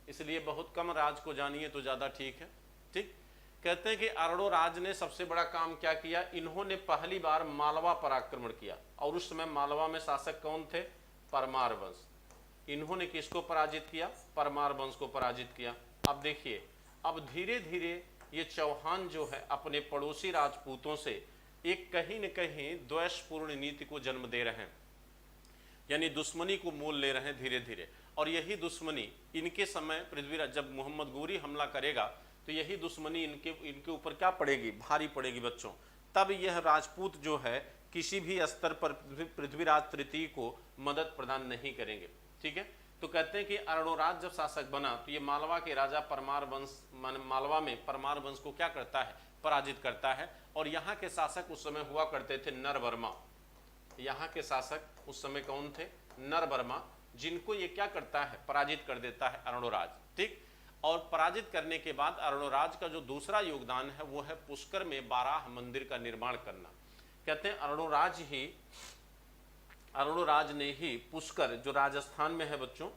इसलिए बहुत कम राज को जानिए तो ज़्यादा ठीक है। ठीक, कहते हैं कि अरणोराज ने सबसे बड़ा काम क्या किया? इन्होंने पहली बार मालवा पर आक्रमण किया, और उस समय मालवा में शासक कौन थे? परमार वंश। इन्होंने किसको पराजित किया? परमार वंश को पराजित किया। अब देखिए, अब धीरे धीरे ये चौहान जो है अपने पड़ोसी राजपूतों से एक कहीं न कहीं द्वेषपूर्ण नीति को जन्म दे रहे हैं, यानी दुश्मनी को मोल ले रहे हैं धीरे धीरे। और यही दुश्मनी इनके समय पृथ्वीराज जब मोहम्मद गोरी हमला करेगा तो यही दुश्मनी इनके ऊपर क्या पड़ेगी? भारी पड़ेगी बच्चों। तब यह राजपूत जो है किसी भी स्तर पर पृथ्वीराज तृतीय को मदद प्रदान नहीं करेंगे। ठीक है, तो कहते हैं कि अरुणोराज जब शासक बना तो ये मालवा के राजा परमार वंश मालवा में परमार वंश को क्या करता है, पराजित करता है। और यहाँ के शासक उस समय हुआ करते थे नरवर्मा। यहाँ के शासक उस समय कौन थे, नरवर्मा, जिनको ये क्या करता है, पराजित कर देता है अरुणोराज। ठीक, और पराजित करने के बाद अरुणोराज का जो दूसरा योगदान है वो है पुष्कर में बाराह मंदिर का निर्माण करना। कहते हैं अरुणोराज ने ही पुष्कर, जो राजस्थान में है बच्चों,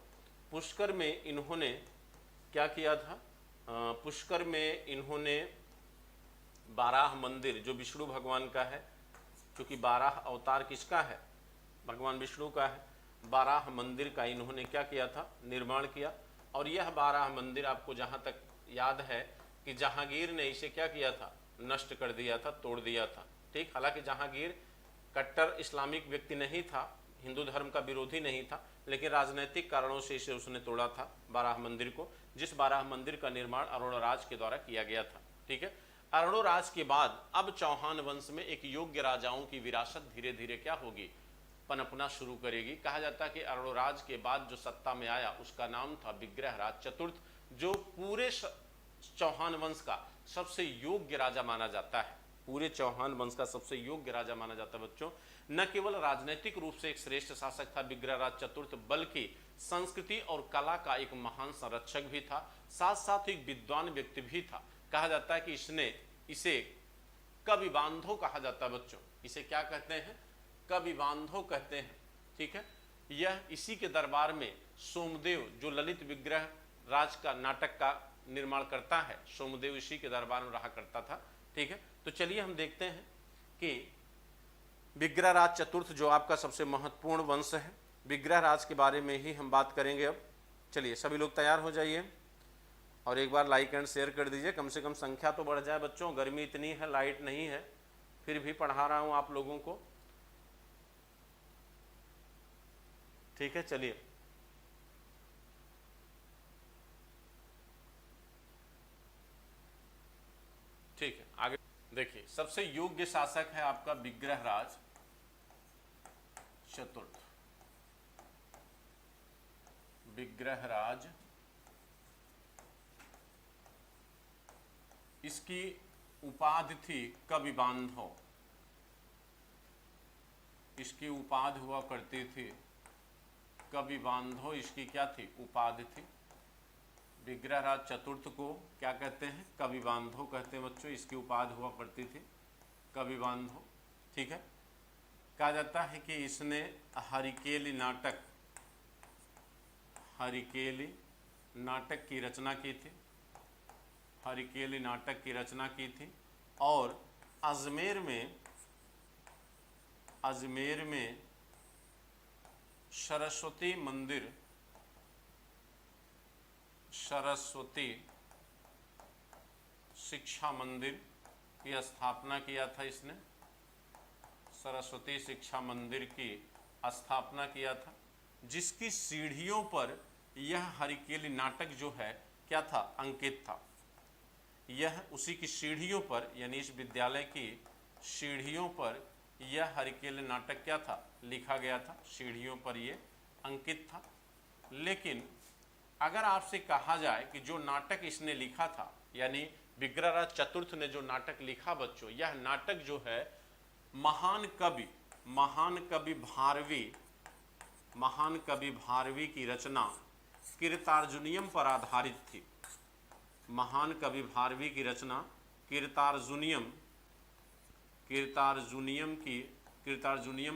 पुष्कर में इन्होंने क्या किया था, पुष्कर में इन्होंने बाराह मंदिर जो विष्णु भगवान का है, क्योंकि बाराह अवतार किसका है, भगवान विष्णु का है, बाराह मंदिर का इन्होंने क्या किया था, निर्माण किया। और यह बाराह मंदिर आपको जहाँ तक याद है कि जहांगीर ने इसे क्या किया था, नष्ट कर दिया था, तोड़ दिया था। ठीक, हालांकि जहांगीर कट्टर इस्लामिक व्यक्ति नहीं था, हिंदू धर्म का विरोधी नहीं था, लेकिन राजनीतिक कारणों से इसे उसने तोड़ा था बाराह मंदिर को, जिस बाराह मंदिर का निर्माण अरुणोराज के द्वारा किया गया था। ठीक है, अरुणोराज के बाद अब चौहान वंश में एक योग्य राजाओं की विरासत धीरे धीरे क्या होगी, पनपना शुरू करेगी। कहा जाता है कि अरुणोराज के बाद जो सत्ता में आया उसका नाम था विग्रहराज चतुर्थ, जो पूरे चौहान वंश का सबसे योग्य राजा माना जाता है। पूरे चौहान वंश का सबसे योग्य राजा माना जाता है बच्चों। न केवल राजनीतिक रूप से एक श्रेष्ठ शासक था विग्रहराज चतुर्थ, बल्कि संस्कृति और कला का एक महान संरक्षक भी था, साथ साथ एक विद्वान व्यक्ति भी था। कहा जाता है कि इसे कवि बांधो कहा जाता है बच्चों, इसे क्या कहते हैं, कवि बांधो कहते हैं। ठीक है, यह इसी के दरबार में सोमदेव, जो ललित विग्रह राज का नाटक का निर्माण करता है, सोमदेव इसी के दरबार में रहा करता था। ठीक है, तो चलिए हम देखते हैं कि विग्रहराज चतुर्थ जो आपका सबसे महत्वपूर्ण वंश है, विग्रहराज के बारे में ही हम बात करेंगे अब। चलिए सभी लोग तैयार हो जाइए और एक बार लाइक एंड शेयर कर दीजिए, कम से कम संख्या तो बढ़ जाए बच्चों। गर्मी इतनी है, लाइट नहीं है, फिर भी पढ़ा रहा हूं आप लोगों को। ठीक है, चलिए ठीक है, आगे देखिए। सबसे योग्य शासक है आपका विग्रहराज चतुर्थ। विग्रहराज, इसकी उपाधि थी कवि बांधव, इसकी उपाधि हुआ करती थी कवि बांधव, इसकी क्या थी, उपाधि थी। विग्रहराज चतुर्थ को क्या कहते हैं, कवि बांधव कहते हैं बच्चों, इसकी उपाधि हुआ करती थी कवि बांधव। ठीक है, कहा जाता है कि इसने हरिकेली नाटक की रचना की थी, हरिकेली नाटक की रचना की थी। और अजमेर में सरस्वती मंदिर, सरस्वती शिक्षा मंदिर की स्थापना किया था इसने, सरस्वती शिक्षा मंदिर की स्थापना किया था, जिसकी सीढ़ियों पर यह हरिकेली नाटक जो है क्या था, अंकित था। यह उसी की सीढ़ियों पर, यानी इस विद्यालय की सीढ़ियों पर यह हरिकेली नाटक क्या था, लिखा गया था, सीढ़ियों पर यह अंकित था। लेकिन अगर आपसे कहा जाए कि जो नाटक इसने लिखा था, यानी विग्रहराज चतुर्थ ने जो नाटक लिखा बच्चों, यह नाटक जो है महान कवि भारवी की रचना कीर्तार्जुनियम पर आधारित थी। महान कवि भारवी की रचना कीर्तार्जुनियम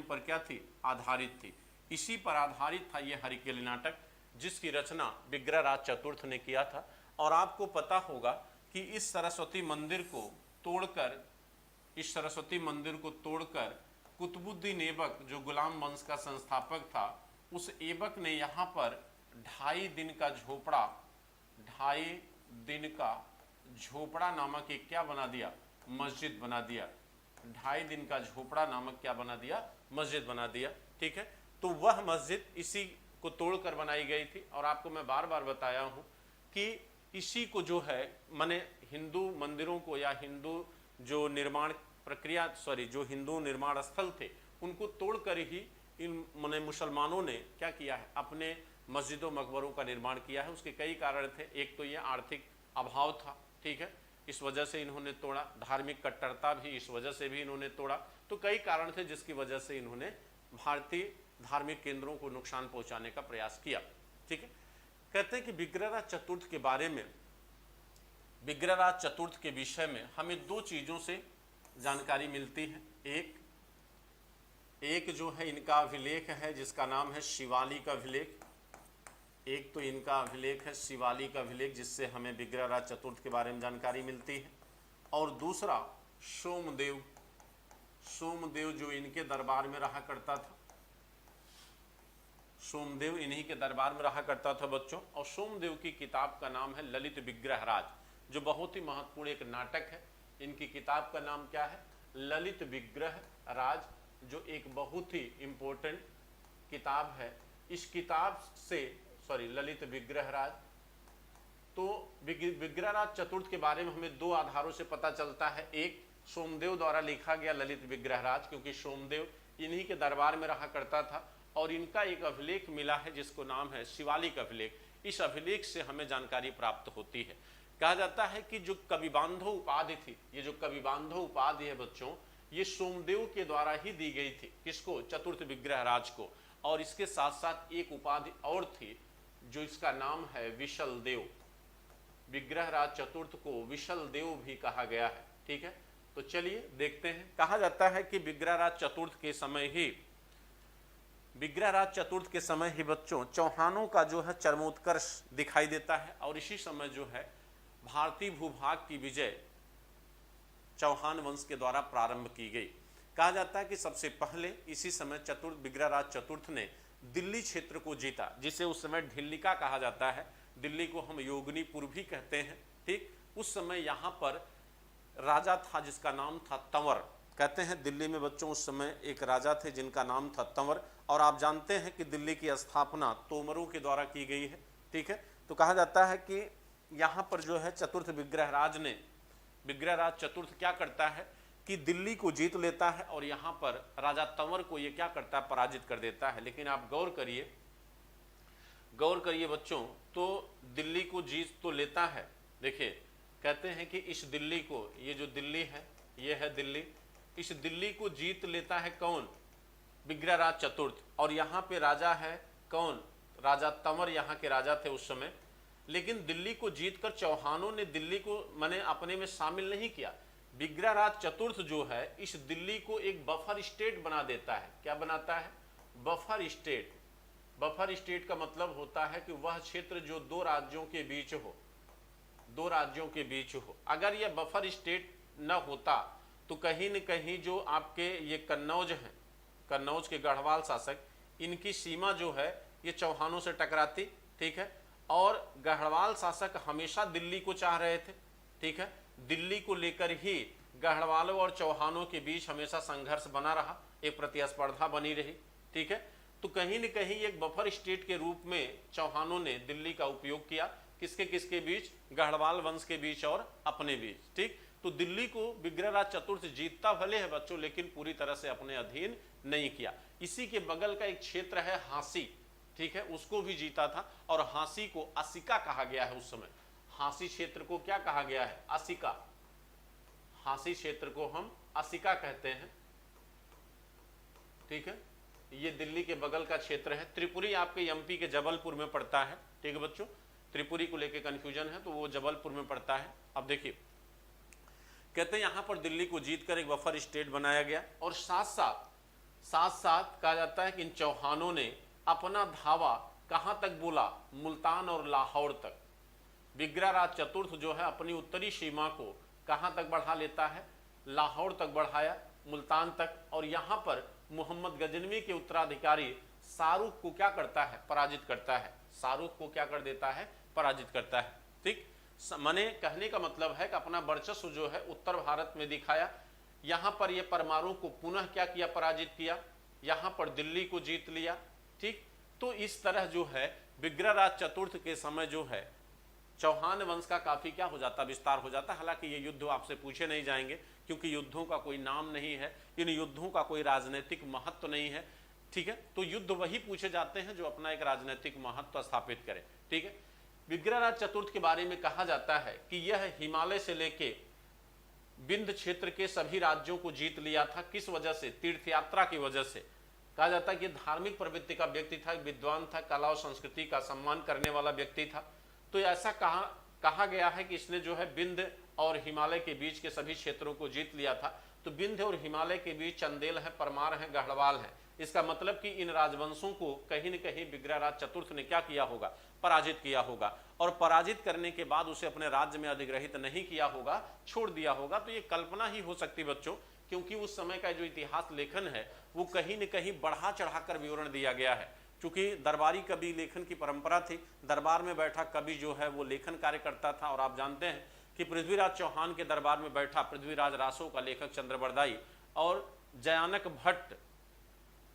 पर क्या थी, आधारित थी। इसी पर आधारित था यह हरिकेली नाटक, जिसकी रचना विग्रहराज चतुर्थ ने किया था। और आपको पता होगा कि इस सरस्वती मंदिर को तोड़कर कुतुबुद्दीन ऐबक, जो गुलाम वंश का संस्थापक था, उस ऐबक ने यहाँ पर 2.5 दिन का झोपड़ा नामक एक क्या बना दिया, मस्जिद बना दिया। 2.5 दिन का झोपड़ा नामक क्या बना दिया, मस्जिद बना दिया। ठीक है, तो वह मस्जिद इसी को तोड़कर बनाई गई थी। और आपको मैं बार बार बताया हूं कि इसी को जो है, माने हिंदू मंदिरों को या हिंदू जो निर्माण प्रक्रिया जो हिंदू निर्माण स्थल थे उनको तोड़कर ही इन माने मुसलमानों ने क्या किया है, अपने मस्जिदों मकबरों का निर्माण किया है। उसके कई कारण थे। एक तो ये आर्थिक अभाव था, ठीक है, इस वजह से इन्होंने तोड़ा। धार्मिक कट्टरता भी, इस वजह से भी इन्होंने तोड़ा। तो कई कारण थे जिसकी वजह से इन्होंने भारतीय धार्मिक केंद्रों को नुकसान पहुंचाने का प्रयास किया, ठीक है। कहते हैं कि विग्रहराज चतुर्थ के बारे में, विग्रहराज चतुर्थ के विषय में हमें दो चीज़ों से जानकारी मिलती है। एक जो है इनका अभिलेख है जिसका नाम है शिवालिक का अभिलेख। एक तो इनका अभिलेख है शिवालिक का अभिलेख, जिससे हमें विग्रहराज चतुर्थ के बारे में जानकारी मिलती है। और दूसरा सोमदेव, सोमदेव जो इनके दरबार में रहा करता था, सोमदेव इन्हीं के दरबार में रहा करता था बच्चों। और सोमदेव की किताब का नाम है ललित विग्रहराज, जो बहुत ही महत्वपूर्ण एक नाटक है। इनकी किताब का नाम क्या है, ललित विग्रहराज, जो एक बहुत ही इम्पोर्टेंट किताब है। इस किताब से ललित विग्रहराज, तो विग्रहराज चतुर्थ के बारे में हमें दो आधारों से पता चलता है। एक, सोमदेव द्वारा लिखा गया ललित विग्रहराज, क्योंकि सोमदेव इन्हीं के दरबार में रहा करता था। और इनका एक अभिलेख मिला है जिसको नाम है शिवालिक अभिलेख। इस अभिलेख से हमें जानकारी प्राप्त होती है। कहा जाता है कि जो कविबांधव उपाधि थी, ये जो कविबांधव उपाधि है बच्चों, ये सोमदेव के द्वारा ही दी गई थी। किसको, चतुर्थ विग्रहराज को। और इसके साथ साथ एक उपाधि और थी जो इसका नाम है विशल देव। विग्रहराज चतुर्थ को विशल देव भी कहा गया है, ठीक है। तो चलिए देखते हैं। कहा जाता है कि विग्रहराज चतुर्थ के समय ही, विग्रहराज चतुर्थ के समय ही बच्चों चौहानों का जो है चरमोत्कर्ष दिखाई देता है। और इसी समय जो है भारतीय भूभाग की विजय चौहान वंश के द्वारा प्रारंभ की गई। कहा जाता है कि सबसे पहले इसी समय विग्रहराज चतुर्थ ने दिल्ली क्षेत्र को जीता, जिसे उस समय ढिल्लिका कहा जाता है। दिल्ली को हम योगिनीपुर भी कहते हैं, ठीक। उस समय यहाँ पर राजा था जिसका नाम था तंवर। कहते हैं दिल्ली में बच्चों उस समय एक राजा थे जिनका नाम था तंवर। और आप जानते हैं कि दिल्ली की स्थापना तोमरों के द्वारा की गई है, ठीक है। तो कहा जाता है कि यहाँ पर जो है चतुर्थ विग्रहराज चतुर्थ क्या करता है कि दिल्ली को जीत लेता है। और यहाँ पर राजा तंवर को ये क्या करता है, पराजित कर देता है। लेकिन आप गौर करिए बच्चों, तो दिल्ली को जीत तो लेता है। देखिए कहते हैं कि इस दिल्ली को, ये जो दिल्ली है ये है दिल्ली, इस दिल्ली को जीत लेता है कौन, विग्रहराज चतुर्थ। और यहाँ पे राजा है कौन, राजा तंवर यहाँ के राजा थे उस समय। लेकिन दिल्ली को जीतकर चौहानों ने दिल्ली को माने अपने में शामिल नहीं किया। विग्रहराज चतुर्थ जो है इस दिल्ली को एक बफर स्टेट बना देता है। क्या बनाता है, बफर स्टेट। बफर स्टेट का मतलब होता है कि वह क्षेत्र जो दो राज्यों के बीच हो, दो राज्यों के बीच हो। अगर यह बफर स्टेट न होता तो कहीं न कहीं जो आपके ये कन्नौज हैं, कन्नौज के गढ़वाल शासक, इनकी सीमा जो है ये चौहानों से टकराती, ठीक है। और गढ़वाल शासक हमेशा दिल्ली को चाह रहे थे, ठीक है। दिल्ली को लेकर ही गढ़वालों और चौहानों के बीच हमेशा संघर्ष बना रहा, एक प्रतिस्पर्धा बनी रही, ठीक है। तो कहीं न कहीं एक बफर स्टेट के रूप में चौहानों ने दिल्ली का उपयोग किया। किसके किसके बीच, गढ़वाल वंश के बीच और अपने बीच, ठीक। तो दिल्ली को विग्रहराज चतुर्थ जीतता भले है बच्चों, लेकिन पूरी तरह से अपने अधीन नहीं किया। इसी के बगल का एक क्षेत्र है हांसी, ठीक है, उसको भी जीता था। और हांसी को असिका कहा गया है उस समय। हांसी क्षेत्र को क्या कहा गया है, असिका। हांसी क्षेत्र को हम असिका कहते हैं, ठीक है। ये दिल्ली के बगल का क्षेत्र है। त्रिपुरी आपके एमपी के जबलपुर में पड़ता है, ठीक है बच्चों। त्रिपुरी को लेके कंफ्यूजन है तो वो जबलपुर में पड़ता है। अब देखिए कहते हैं यहाँ पर दिल्ली को जीतकर एक बफर स्टेट बनाया गया। और साथ साथ कहा जाता है कि इन चौहानों ने अपना धावा कहाँ तक बोला, मुल्तान और लाहौर तक। विग्रहराज चतुर्थ जो है अपनी उत्तरी सीमा को कहाँ तक बढ़ा लेता है, लाहौर तक बढ़ाया, मुल्तान तक। और यहाँ पर मोहम्मद गजनवी के उत्तराधिकारी शाहरुख को क्या करता है, पराजित करता है। शाहरुख को क्या कर देता है, पराजित करता है, ठीक। माने कहने का मतलब है कि अपना वर्चस्व जो है उत्तर भारत में दिखाया। यहाँ पर ये परमाणु को पुनः क्या किया, पराजित किया। यहाँ पर दिल्ली को जीत लिया, ठीक। तो इस तरह जो है विग्रहराज चतुर्थ के समय जो है चौहान वंश का काफ़ी क्या हो जाता, विस्तार हो जाता। हालांकि ये युद्ध आपसे पूछे नहीं जाएंगे क्योंकि युद्धों का कोई नाम नहीं है, इन युद्धों का कोई राजनीतिक महत्व नहीं है, ठीक है। तो युद्ध वही पूछे जाते हैं जो अपना एक राजनीतिक महत्व स्थापित करें, ठीक है। विग्रहराज चतुर्थ के बारे में कहा जाता है कि यह हिमालय से लेके विंध्य क्षेत्र के सभी राज्यों को जीत लिया था। किस वजह से? तीर्थ यात्रा की वजह से। कहा जाता है कि धार्मिक प्रवृत्ति का व्यक्ति था, विद्वान था, कला और संस्कृति का सम्मान करने वाला व्यक्ति था। तो ऐसा कहा गया है कि इसने जो है विंध्य और हिमालय के बीच के सभी क्षेत्रों को जीत लिया था। तो विंध्य और हिमालय के बीच चंदेल है, परमार है, गढ़वाल है। इसका मतलब कि इन राजवंशों को कहीं न कहीं विग्रहराज चतुर्थ ने क्या किया होगा? पराजित किया होगा। और पराजित करने के बाद उसे अपने राज्य में अधिग्रहित नहीं किया होगा, छोड़ दिया होगा। तो ये कल्पना ही हो सकती बच्चों, क्योंकि उस समय का जो इतिहास लेखन है वो कहीं न कहीं बढ़ा चढ़ाकर विवरण दिया गया है। क्योंकि दरबारी कवि लेखन की परंपरा थी, दरबार में बैठा कवि जो है वो लेखन कार्य करता था। और आप जानते हैं कि पृथ्वीराज चौहान के दरबार में बैठा पृथ्वीराज रासो का लेखक चंद्रबरदाई और जयानक भट्ट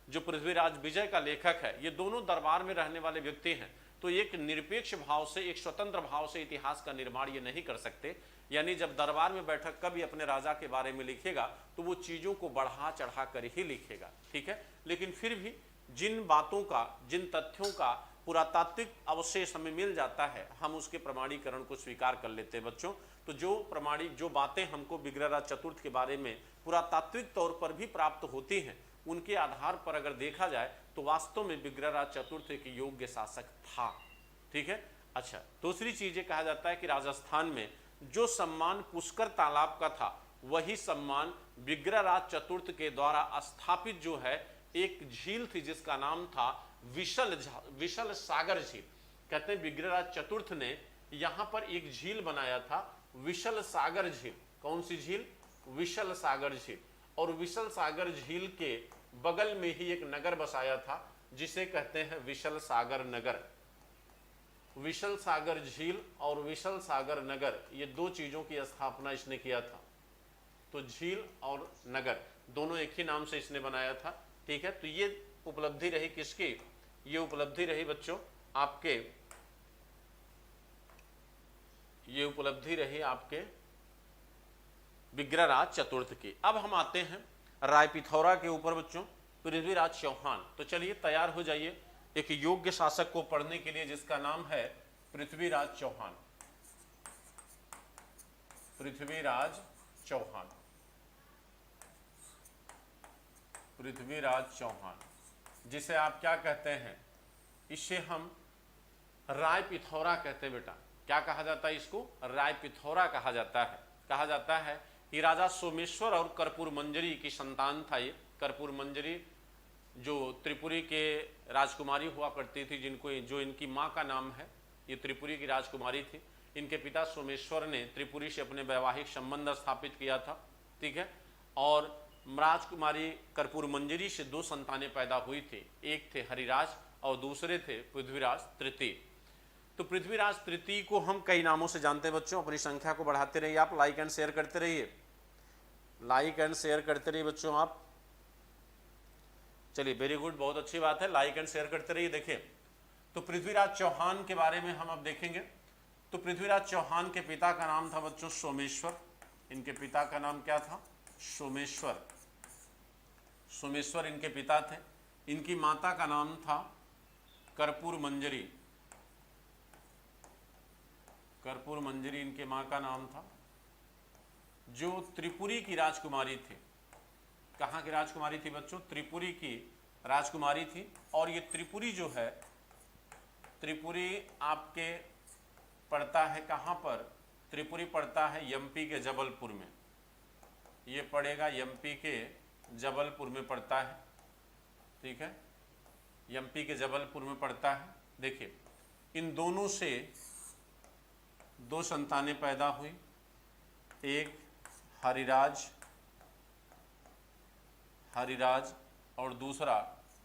जो पृथ्वीराज विजय का लेखक है, ये दोनों दरबार में रहने वाले व्यक्ति हैं। तो एक निरपेक्ष भाव से, एक स्वतंत्र भाव से इतिहास का निर्माण ये नहीं कर सकते। यानी जब दरबार में बैठक कवि अपने राजा के बारे में लिखेगा तो वो चीज़ों को बढ़ा चढ़ा कर ही लिखेगा, ठीक है। लेकिन फिर भी जिन बातों का, जिन तथ्यों का पुरातात्विक अवशेष हमें मिल जाता है, हम उसके प्रमाणीकरण को स्वीकार कर लेते हैं बच्चों। तो जो बातें हमको विग्रहराज चतुर्थ के बारे में पुरातात्विक तौर पर भी प्राप्त होती हैं, उनके आधार पर अगर देखा जाए तो वास्तव में विग्रहराज चतुर्थ एक योग्य शासक था, ठीक है। अच्छा, दूसरी चीज ये कहा जाता है कि राजस्थान में जो सम्मान पुष्कर तालाब का था, वही सम्मान विग्रहराज चतुर्थ के द्वारा स्थापित जो है एक झील थी जिसका नाम था विशल सागर झील। कहते हैं विग्रहराज चतुर्थ ने यहां पर एक झील बनाया था, विशल सागर झील। कौन सी झील? विशल सागर झील। और विशल सागर झील के बगल में ही एक नगर बसाया था जिसे कहते हैं विशल सागर नगर। विशल सागर झील और विशल सागर नगर, ये दो चीजों की स्थापना इसने किया था। तो झील और नगर दोनों एक ही नाम से इसने बनाया था, ठीक है। तो ये उपलब्धि रही किसकी? ये उपलब्धि रही बच्चों आपके, ये उपलब्धि रही आपके विग्रहराज चतुर्थ की। अब हम आते हैं रायपिथौरा के ऊपर बच्चों, पृथ्वीराज चौहान। तो चलिए तैयार हो जाइए एक योग्य शासक को पढ़ने के लिए जिसका नाम है पृथ्वीराज चौहान। पृथ्वीराज चौहान, पृथ्वीराज चौहान, जिसे आप क्या कहते हैं? इसे हम रायपिथौरा कहते हैं बेटा। क्या कहा जाता है इसको? रायपिथौरा कहा जाता है। कहा जाता है कि राजा सोमेश्वर और कर्पूर मंजरी की संतान था ये। कर्पूर मंजरी जो त्रिपुरी के राजकुमारी हुआ करती थी, जो इनकी माँ का नाम है, ये त्रिपुरी की राजकुमारी थी। इनके पिता सोमेश्वर ने त्रिपुरी से अपने वैवाहिक संबंध स्थापित किया था, ठीक है। और राजकुमारी कर्पूर मंजरी से दो संतानें पैदा हुई थी, एक थे हरिराज और दूसरे थे पृथ्वीराज तृतीय। तो पृथ्वीराज तृतीय को हम कई नामों से जानते हैं बच्चों। अपनी संख्या को बढ़ाते रहिए, आप लाइक एंड शेयर करते रहिए, लाइक एंड शेयर करते रहिए बच्चों आप। चलिए, वेरी गुड, बहुत अच्छी बात है, लाइक एंड शेयर करते रहिए। देखिए, तो पृथ्वीराज चौहान के बारे में हम अब देखेंगे। तो पृथ्वीराज चौहान के पिता का नाम था बच्चों सोमेश्वर। इनके पिता का नाम क्या था? सोमेश्वर। सोमेश्वर इनके पिता थे। इनकी माता का नाम था कर्पूर मंजरी। कर्पूर मंजरी इनके माँ का नाम था, जो त्रिपुरी की राजकुमारी थी। कहाँ की राजकुमारी थी बच्चों? त्रिपुरी की राजकुमारी थी। और ये त्रिपुरी जो है, त्रिपुरी आपके पड़ता है कहाँ पर? त्रिपुरी पड़ता है एमपी के जबलपुर में। ये पड़ेगा एमपी के जबलपुर में पड़ता है, ठीक है, एमपी के जबलपुर में पड़ता है। देखिए, इन दोनों से दो संतानें पैदा हुई, एक हरिराज और दूसरा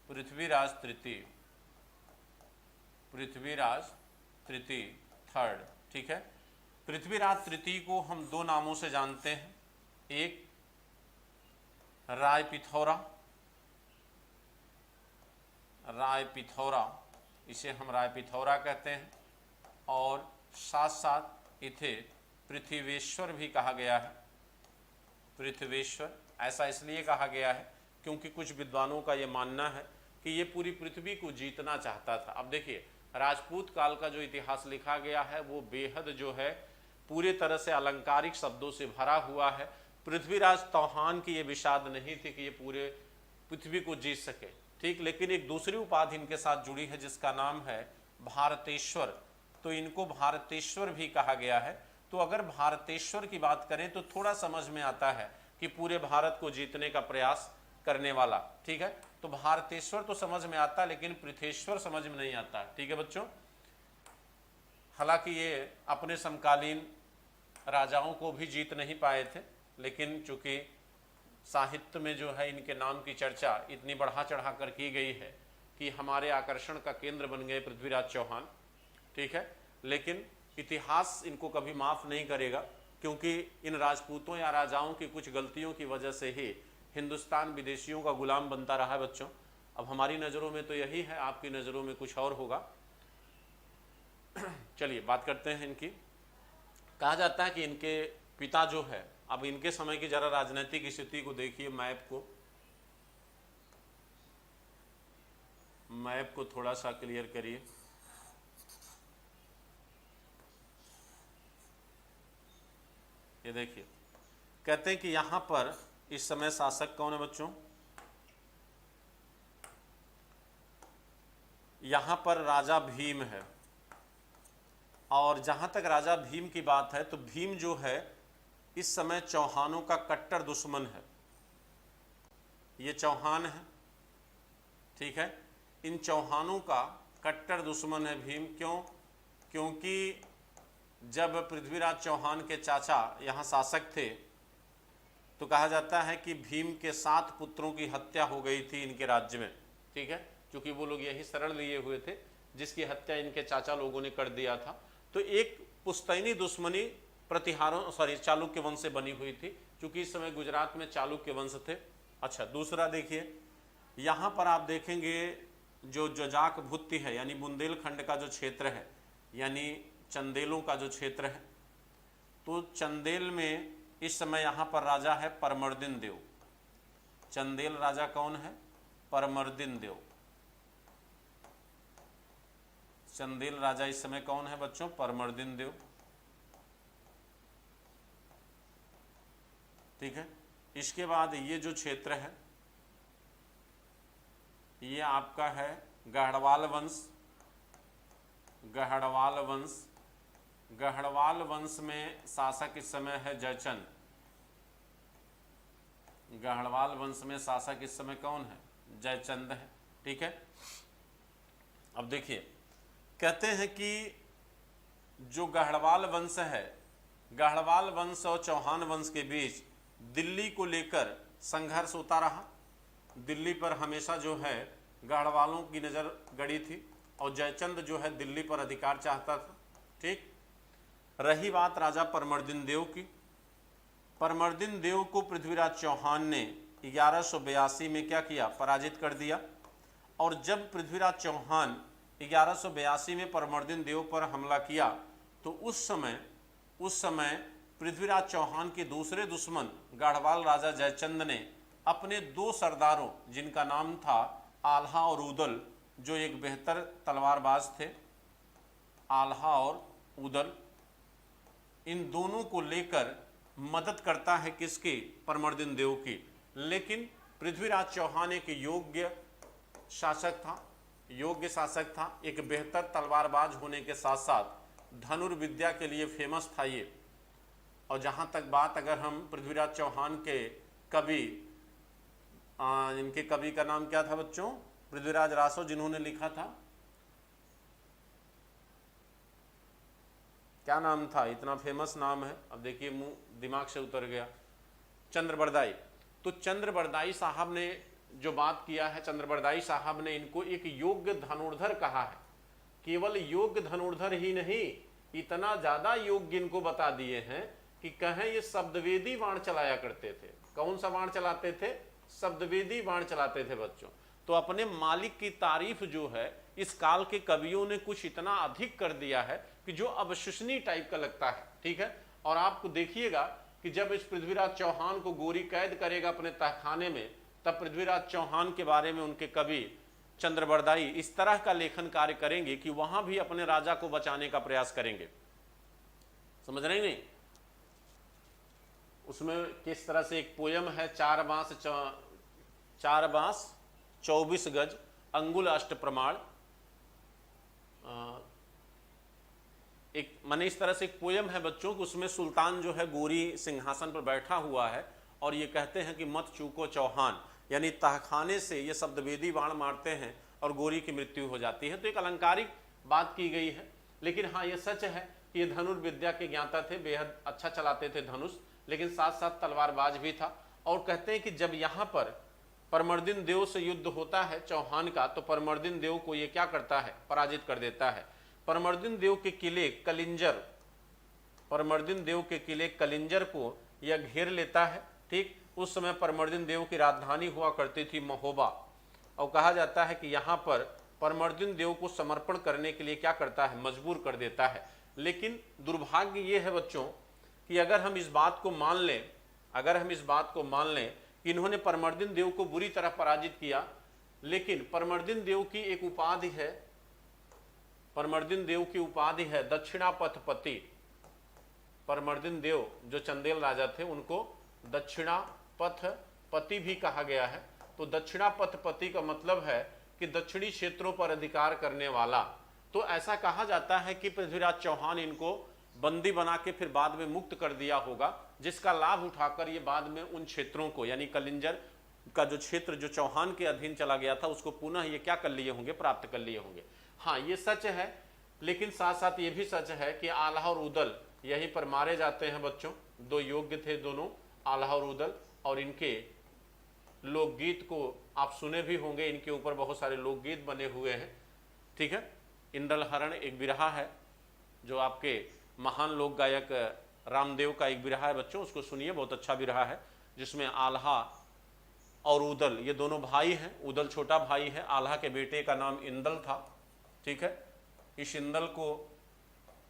पृथ्वीराज तृतीय। पृथ्वीराज तृतीय थर्ड, ठीक है। पृथ्वीराज तृतीय को हम दो नामों से जानते हैं, एक रायपिथौरा, इसे हम रायपिथौरा कहते हैं, और साथ साथ इथे पृथ्वीश्वर भी कहा गया है। पृथ्वीश्वर ऐसा इसलिए कहा गया है क्योंकि कुछ विद्वानों का ये मानना है कि ये पूरी पृथ्वी को जीतना चाहता था। अब देखिए राजपूत काल का जो इतिहास लिखा गया है वो बेहद जो है पूरे तरह से अलंकारिक शब्दों से भरा हुआ है। पृथ्वीराज चौहान की ये विषाद नहीं थी कि ये पूरे पृथ्वी को जीत सके, ठीक, लेकिन एक दूसरी उपाधि इनके साथ जुड़ी है जिसका नाम है भारतेश्वर, तो इनको भारतेश्वर भी कहा गया है। तो अगर भारतेश्वर की बात करें तो थोड़ा समझ में आता है कि पूरे भारत को जीतने का प्रयास करने वाला, ठीक है। तो भारतेश्वर तो समझ में आता है लेकिन पृथेश्वर समझ में नहीं आता, ठीक है बच्चों। हालांकि ये अपने समकालीन राजाओं को भी जीत नहीं पाए थे, लेकिन चूंकि साहित्य में जो है इनके नाम की चर्चा इतनी बढ़ा चढ़ा कर की गई है कि हमारे आकर्षण का केंद्र बन गए पृथ्वीराज चौहान, ठीक है। लेकिन इतिहास इनको कभी माफ़ नहीं करेगा क्योंकि इन राजपूतों या राजाओं की कुछ गलतियों की वजह से ही हिंदुस्तान विदेशियों का गुलाम बनता रहा है बच्चों। अब हमारी नज़रों में तो यही है, आपकी नज़रों में कुछ और होगा। चलिए बात करते हैं इनकी। कहा जाता है कि इनके पिता जो है, अब इनके समय की जरा राजनीतिक स्थिति को देखिए, मैप को थोड़ा सा क्लियर करिए। ये देखिए कहते हैं कि यहां पर इस समय शासक कौन है बच्चों, यहां पर राजा भीम है। और जहां तक राजा भीम की बात है तो भीम जो है इस समय चौहानों का कट्टर दुश्मन है। ये चौहान है, ठीक है, इन चौहानों का कट्टर दुश्मन है भीम। क्यों? क्योंकि जब पृथ्वीराज चौहान के चाचा यहाँ शासक थे तो कहा जाता है कि भीम के 7 पुत्रों की हत्या हो गई थी इनके राज्य में, ठीक है, क्योंकि वो लोग यही शरण लिए हुए थे जिसकी हत्या इनके चाचा लोगों ने कर दिया था। तो एक पुश्तैनी दुश्मनी चालुक्य वंश से बनी हुई थी, क्योंकि इस समय गुजरात में चालुक्य वंश थे। अच्छा, दूसरा देखिए, यहाँ पर आप देखेंगे जो जजाक भुत्ति है यानी बुंदेलखंड का जो क्षेत्र है, यानी चंदेलों का जो क्षेत्र है, तो चंदेल में इस समय यहाँ पर राजा है परमर्दिन देव। चंदेल राजा कौन है? परमर्दिन देव। चंदेल राजा इस समय कौन है बच्चों? परमर्दिन देव, ठीक है। इसके बाद ये जो क्षेत्र है ये आपका है गढ़वाल वंश। गढ़वाल वंश, गढ़वाल वंश में शासक इस समय है जयचंद। गढ़वाल वंश में शासक इस समय कौन है? जयचंद है, ठीक है। अब देखिए कहते हैं कि जो गढ़वाल वंश है, गढ़वाल वंश और चौहान वंश के बीच दिल्ली को लेकर संघर्ष होता रहा। दिल्ली पर हमेशा जो है गढ़वालों की नज़र गड़ी थी और जयचंद जो है दिल्ली पर अधिकार चाहता था, ठीक। रही बात राजा परमर्दिन देव की, परमर्दिन देव को पृथ्वीराज चौहान ने 1182 में क्या किया? पराजित कर दिया। और जब पृथ्वीराज चौहान 1182 में परमर्दिन देव पर हमला किया तो उस समय पृथ्वीराज चौहान के दूसरे दुश्मन गढ़वाल राजा जयचंद ने अपने 2 सरदारों, जिनका नाम था आल्हा और उदल, जो एक बेहतर तलवारबाज थे, आल्हा और उदल, इन दोनों को लेकर मदद करता है किसकी? परमर्दिन देव की। लेकिन पृथ्वीराज चौहान एक योग्य शासक था, एक बेहतर तलवारबाज होने के साथ साथ धनुर्विद्या के लिए फेमस था ये। और जहाँ तक बात अगर हम पृथ्वीराज चौहान के कवि, इनके कवि का नाम क्या था बच्चों? पृथ्वीराज रासो, जिन्होंने लिखा था, क्या नाम था? इतना फेमस नाम है, अब देखिए मुंह दिमाग से उतर गया। चंद्रबरदाई। तो चंद्रबरदाई साहब ने जो बात किया है, चंद्रबरदाई साहब ने इनको एक योग्य धनुर्धर कहा है। केवल योग्य धनुर्धर ही नहीं, इतना ज्यादा योग्य इनको बता दिए हैं कि कहें ये शब्दवेदी बाण चलाया करते थे। कौन सा बाण चलाते थे? शब्दवेदी बाण चलाते थे बच्चों। तो अपने मालिक की तारीफ जो है इस काल के कवियों ने कुछ इतना अधिक कर दिया है कि जो अविश्वसनीय टाइप का लगता है, ठीक है। और आपको देखिएगा कि जब इस पृथ्वीराज चौहान को गोरी कैद करेगा अपने तहखाने में, तब पृथ्वीराज चौहान के बारे में उनके कवि चंद्रबरदाई इस तरह का लेखन कार्य करेंगे कि वहां भी अपने राजा को बचाने का प्रयास करेंगे। समझ रहे नहीं? उसमें किस तरह से एक पोयम है, 4 बांस 24 गज अंगुल अष्ट प्रमाण, एक माने इस तरह से एक पोयम है बच्चों कि उसमें सुल्तान जो है गोरी सिंहासन पर बैठा हुआ है और ये कहते हैं कि मत चूको चौहान, यानी तहखाने से ये शब्दवेदी बाण मारते हैं और गोरी की मृत्यु हो जाती है। तो एक अलंकारिक बात की गई है, लेकिन हाँ ये सच है कि ये धनुर्विद्या के ज्ञाता थे, बेहद अच्छा चलाते थे धनुष, लेकिन साथ साथ तलवारबाज भी था। और कहते हैं कि जब यहाँ पर परमर्दिन देव से युद्ध होता है चौहान का, तो परमर्दिन देव को ये क्या करता है, पराजित कर देता है। परमर्दिन देव के किले कलिंजर, परमर्दिन देव के किले कलिंजर को यह घेर लेता है, ठीक। उस समय परमर्दिन देव की राजधानी हुआ करती थी महोबा, और कहा जाता है कि यहाँ पर परमर्दिन देव को समर्पण करने के लिए क्या करता है, मजबूर कर देता है। लेकिन दुर्भाग्य ये है बच्चों कि अगर हम इस बात को मान लें, अगर हम इस बात को मान लें कि इन्होंने परमर्दिन देव को बुरी तरह पराजित किया, लेकिन परमर्दिन देव की एक उपाधि है, परमर्दिन देव की उपाधि है दक्षिणापथपति। परमर्दिन देव जो चंदेल राजा थे उनको दक्षिणापथपति भी कहा गया है। तो दक्षिणापथपति का मतलब है कि दक्षिणी क्षेत्रों पर अधिकार करने वाला। तो ऐसा कहा जाता है कि पृथ्वीराज चौहान इनको बंदी बना के फिर बाद में मुक्त कर दिया होगा, जिसका लाभ उठाकर ये बाद में उन क्षेत्रों को, यानी कलिंजर का जो क्षेत्र जो चौहान के अधीन चला गया था, उसको पुनः ये क्या कर लिए होंगे, प्राप्त कर लिए होंगे। हाँ ये सच है, लेकिन साथ साथ ये भी सच है कि आल्हा और उदल यहीं पर मारे जाते हैं बच्चों। 2 योग्य थे दोनों, आल्हा और उदल, और इनके लोकगीत को आप सुने भी होंगे, इनके ऊपर बहुत सारे लोकगीत बने हुए हैं, ठीक है। इंद्रल हरण एक बिरहा है जो आपके महान लोक गायक रामदेव का एक बिरहा है बच्चों, उसको सुनिए, बहुत अच्छा बिरहा है, जिसमें आल्हा और उदल ये दोनों भाई हैं। उदल छोटा भाई है, आल्हा के बेटे का नाम इंदल था, ठीक है। इस इंदल को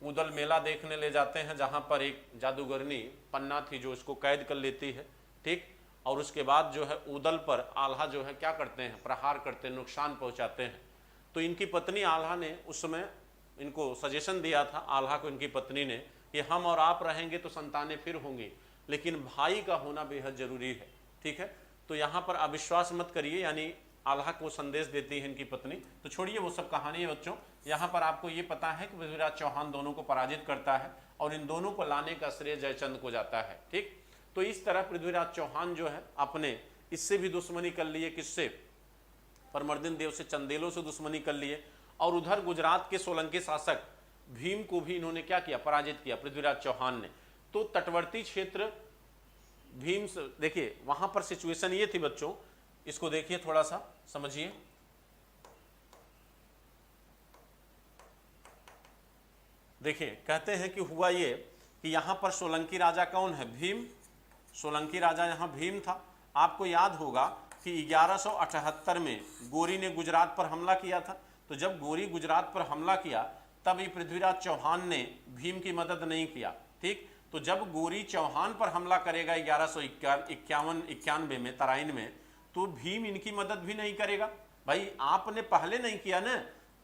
उदल मेला देखने ले जाते हैं, जहां पर एक जादूगरनी पन्ना थी जो इसको कैद कर लेती है, ठीक। और उसके बाद जो है उदल पर आल्हा जो है क्या करते हैं, प्रहार करते हैं, नुकसान पहुंचाते हैं। तो इनकी पत्नी आल्हा ने उस समय इनको सजेशन दिया था, आल्हा को इनकी पत्नी ने, कि हम और आप रहेंगे तो संतानें फिर होंगी, लेकिन भाई का होना बेहद जरूरी है, ठीक है। तो यहाँ पर अविश्वास मत करिए, यानी आल्हा को संदेश देती है इनकी पत्नी। तो छोड़िए वो सब कहानी है बच्चों, यहाँ पर आपको ये पता है कि पृथ्वीराज चौहान दोनों को पराजित करता है और इन दोनों को लाने का श्रेय जयचंद को जाता है, ठीक। तो इस तरह पृथ्वीराज चौहान जो है आपने इससे भी दुश्मनी कर लिए, किससे, परमर्दिन देव से, चंदेलों से दुश्मनी कर लिए। और उधर गुजरात के सोलंकी शासक भीम को भी इन्होंने क्या किया, पराजित किया पृथ्वीराज चौहान ने। तो तटवर्ती क्षेत्र भीम से, देखिए वहां पर सिचुएशन ये थी बच्चों, इसको देखिए थोड़ा सा समझिए। देखिए कहते हैं कि हुआ ये कि यहां पर सोलंकी राजा कौन है, भीम, सोलंकी राजा यहां भीम था। आपको याद होगा कि 1178 में गोरी ने गुजरात पर हमला किया था। तो जब गोरी गुजरात पर हमला किया तब ये पृथ्वीराज चौहान ने भीम की मदद नहीं किया, ठीक। तो जब गोरी चौहान पर हमला करेगा 1191 में तराइन में, तो भीम इनकी मदद भी नहीं करेगा। भाई आपने पहले नहीं किया ना,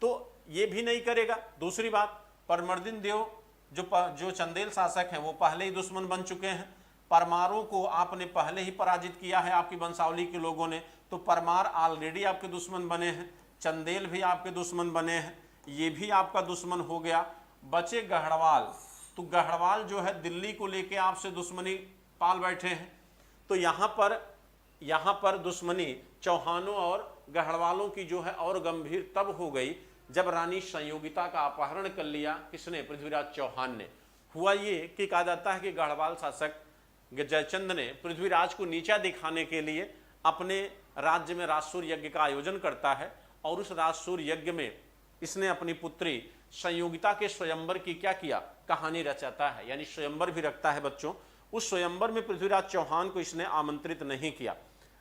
तो ये भी नहीं करेगा। दूसरी बात, परमर्दिन देव जो चंदेल शासक हैं वो पहले ही दुश्मन बन चुके हैं। परमारों को आपने पहले ही पराजित किया है आपकी वंशावली के लोगों ने, तो परमार ऑलरेडी आपके दुश्मन बने हैं। चंदेल भी आपके दुश्मन बने हैं, ये भी आपका दुश्मन हो गया। बचे गढ़वाल, तो गढ़वाल जो है दिल्ली को लेके आपसे दुश्मनी पाल बैठे हैं। तो यहाँ पर दुश्मनी चौहानों और गढ़वालों की जो है और गंभीर तब हो गई जब रानी संयोगिता का अपहरण कर लिया किसने, पृथ्वीराज चौहान ने। हुआ ये कि कहा जाता है कि गढ़वाल शासक जयचंद ने पृथ्वीराज को नीचा दिखाने के लिए अपने राज्य में राजसूर यज्ञ का आयोजन करता है, और उस राजसूर यज्ञ में इसने अपनी पुत्री संयोगिता के स्वयंवर की क्या किया, कहानी रचाता है, यानी स्वयंवर भी रखता है बच्चों। उस स्वयंवर में पृथ्वीराज चौहान को इसने आमंत्रित नहीं किया,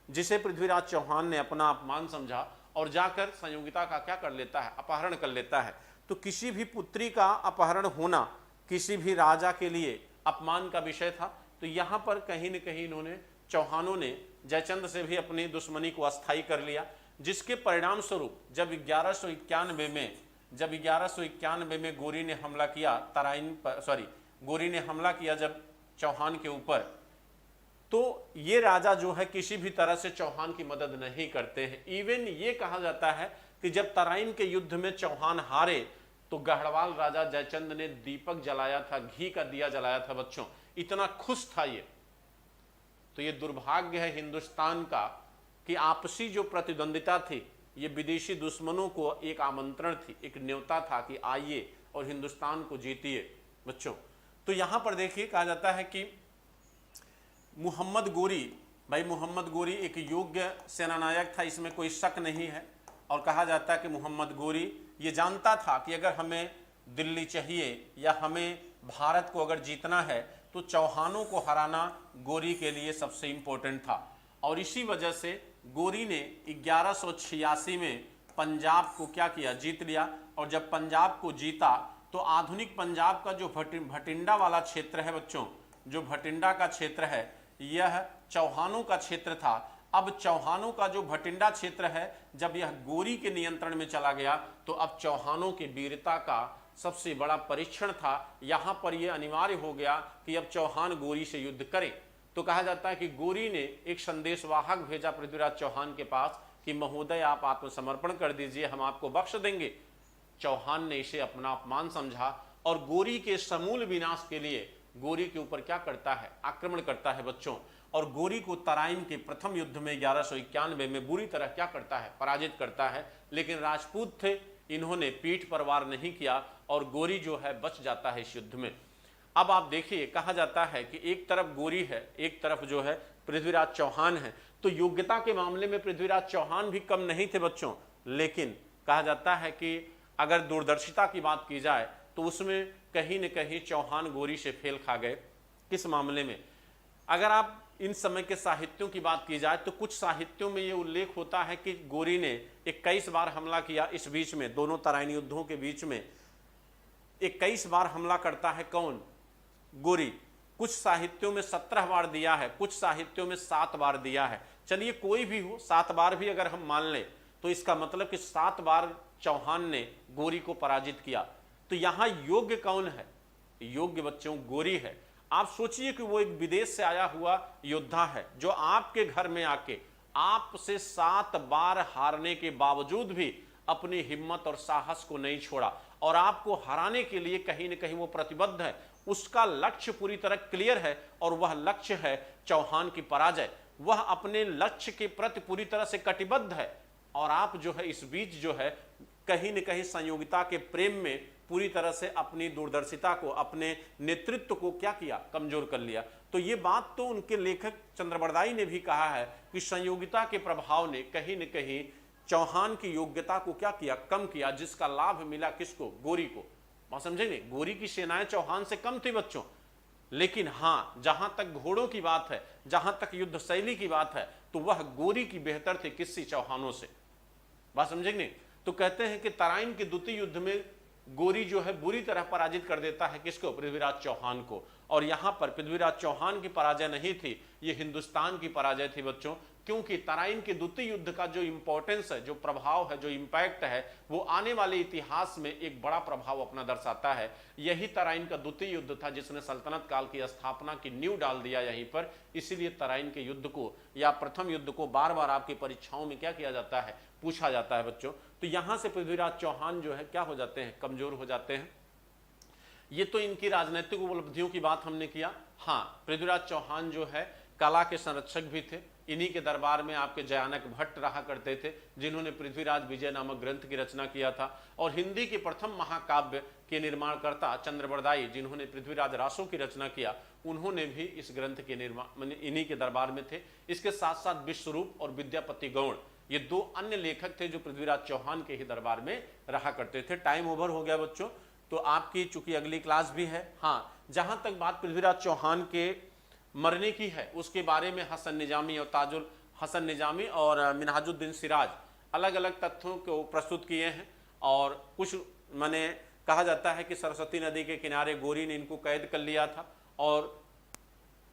जिसे पृथ्वीराज चौहान ने अपना अपमान समझा और जाकर संयोगिता का क्या कर लेता है, अपहरण कर लेता है। तो किसी भी पुत्री का अपहरण होना किसी भी राजा के लिए अपमान का विषय था। तो यहाँ पर कहीं न कहीं इन्होंने, चौहानों ने जयचंद से भी अपनी दुश्मनी को अस्थायी कर लिया, जिसके परिणाम स्वरूप जब 1191 में गोरी ने हमला किया गोरी ने हमला किया जब चौहान के ऊपर, तो ये राजा जो है किसी भी तरह से चौहान की मदद नहीं करते हैं। इवन ये कहा जाता है कि जब तराइन के युद्ध में चौहान हारे तो गढ़वाल राजा जयचंद ने दीपक जलाया था, घी का दिया जलाया था बच्चों, इतना खुश था ये। तो ये दुर्भाग्य है हिंदुस्तान का कि आपसी जो प्रतिद्वंदिता थी, ये विदेशी दुश्मनों को एक आमंत्रण थी, एक न्योता था कि आइए और हिंदुस्तान को जीतिए बच्चों। तो यहां पर देखिए कहा जाता है कि मोहम्मद गोरी एक योग्य सेनानायक था, इसमें कोई शक नहीं है। और कहा जाता है कि मोहम्मद गोरी ये जानता था कि अगर हमें दिल्ली चाहिए या हमें भारत को अगर जीतना है तो चौहानों को हराना गोरी के लिए सबसे इम्पोर्टेंट था। और इसी वजह से गोरी ने 1186 में पंजाब को क्या किया, जीत लिया। और जब पंजाब को जीता तो आधुनिक पंजाब का जो भटिंडा वाला क्षेत्र है बच्चों, जो भटिंडा का क्षेत्र है यह चौहानों का क्षेत्र था। अब चौहानों का जो भटिंडा क्षेत्र है जब यह गोरी के नियंत्रण में चला गया तो अब चौहानों की वीरता का सबसे बड़ा परीक्षण था। यहां पर यह अनिवार्य हो गया कि अब चौहान गोरी से युद्ध करें। तो कहा जाता है कि गोरी ने एक संदेशवाहक भेजा पृथ्वीराज चौहान के पास कि महोदय आप आत्मसमर्पण कर दीजिए, हम आपको बख्श देंगे। चौहान ने इसे अपना अपमान समझा और गोरी के समूल विनाश के लिए गोरी के ऊपर क्या करता है, आक्रमण करता है बच्चों। और गोरी को तराइन के प्रथम युद्ध में 1191 में बुरी तरह क्या करता है, पराजित करता है। लेकिन राजपूत थे, इन्होंने पीठ पर वार नहीं किया और गोरी जो है बच जाता है इस युद्ध में। अब आप देखिए कहा जाता है कि एक तरफ गोरी है, एक तरफ जो है पृथ्वीराज चौहान है। तो योग्यता के मामले में पृथ्वीराज चौहान भी कम नहीं थे बच्चों, लेकिन कहा जाता है कि अगर दूरदर्शिता की बात की जाए तो उसमें कहीं न कहीं चौहान गोरी से फेल खा गए। किस मामले में? अगर आप इन समय के साहित्यों की बात की जाए तो कुछ साहित्यों में यह उल्लेख होता है कि गोरी ने 21 बार हमला किया। इस बीच में दोनों तराइन युद्धों के बीच में 21 बार हमला करता है कौन? गोरी। कुछ साहित्यों में 17 बार दिया है, कुछ साहित्यों में 7 बार दिया है। चलिए कोई भी हो, 7 बार भी अगर हम मान लें तो इसका मतलब कि 7 बार चौहान ने गोरी को पराजित किया। तो यहां योग्य कौन है? योग्य बच्चों गोरी है। आप सोचिए कि वो एक विदेश से आया हुआ योद्धा है जो आपके घर में आके आपसे 7 बार हारने के बावजूद भी अपनी हिम्मत और साहस को नहीं छोड़ा और आपको हराने के लिए कहीं न कहीं वो प्रतिबद्ध है। उसका लक्ष्य पूरी तरह क्लियर है और वह लक्ष्य है चौहान की पराजय। वह अपने लक्ष्य के प्रति पूरी तरह से कटिबद्ध है और आप जो है इस बीच जो है कहीं न कहीं संयोगिता के प्रेम में पूरी तरह से अपनी दूरदर्शिता को, अपने नेतृत्व को क्या किया, कमजोर कर लिया। तो ये बात तो उनके लेखक चंद्रबरदाई ने भी कहा है कि संयोगिता के प्रभाव ने कहीं न कहीं चौहान की योग्यता को क्या किया, कम किया, जिसका लाभ मिला किसको? गोरी को। बात समझेंगे? गोरी की सेनाएं चौहान से कम थी बच्चों, लेकिन हां जहां तक घोड़ों की बात है, जहां तक युद्ध शैली की बात है, तो वह गोरी की बेहतर थी किससे? चौहानों से। बात समझेंगे? तो कहते हैं कि तराइन के द्वितीय युद्ध में गोरी जो है बुरी तरह पराजित कर देता है किसको? पृथ्वीराज चौहान को। और यहां पर पृथ्वीराज चौहान की पराजय नहीं थी, ये हिंदुस्तान की पराजय थी बच्चों, क्योंकि तराइन के द्वितीय युद्ध का जो इंपॉर्टेंस है, जो प्रभाव है, जो इंपैक्ट है, वो आने वाले इतिहास में एक बड़ा प्रभाव अपना दर्शाता है। यही तराइन का द्वितीय युद्ध था जिसने सल्तनत काल की स्थापना की नींव डाल दिया यहीं पर। इसीलिए तराइन के युद्ध को या प्रथम युद्ध को बार बार आपकी परीक्षाओं में क्या किया जाता है, पूछा जाता है बच्चों। तो यहां से पृथ्वीराज चौहान जो है क्या हो जाते हैं, कमजोर हो जाते हैं। ये तो इनकी राजनीतिक उपलब्धियों की बात हमने किया। हाँ, पृथ्वीराज चौहान जो है कला के संरक्षक भी थे। इन्हीं के दरबार में आपके जयानक भट्ट रहा करते थे, जिन्होंने पृथ्वीराज विजय नामक ग्रंथ की रचना किया था। और हिंदी के प्रथम महाकाव्य के निर्माणकर्ता चंद्रबरदाई, जिन्होंने पृथ्वीराज रासो की रचना किया, उन्होंने भी इस ग्रंथ के निर्माण इन्हीं के दरबार में थे। इसके साथ साथ विश्वरूप और विद्यापति गौड़, ये 2 अन्य लेखक थे जो पृथ्वीराज चौहान के ही दरबार में रहा करते थे। टाइम ओवर हो गया बच्चों, तो आपकी चूंकि अगली क्लास भी है। हाँ, जहां तक बात पृथ्वीराज चौहान के मरने की है उसके बारे में हसन निजामी और मिनहाजुद्दीन सिराज, अलग अलग तथ्यों को प्रस्तुत किए हैं। और कुछ माने कहा जाता है कि सरस्वती नदी के किनारे गोरी ने इनको कैद कर लिया था और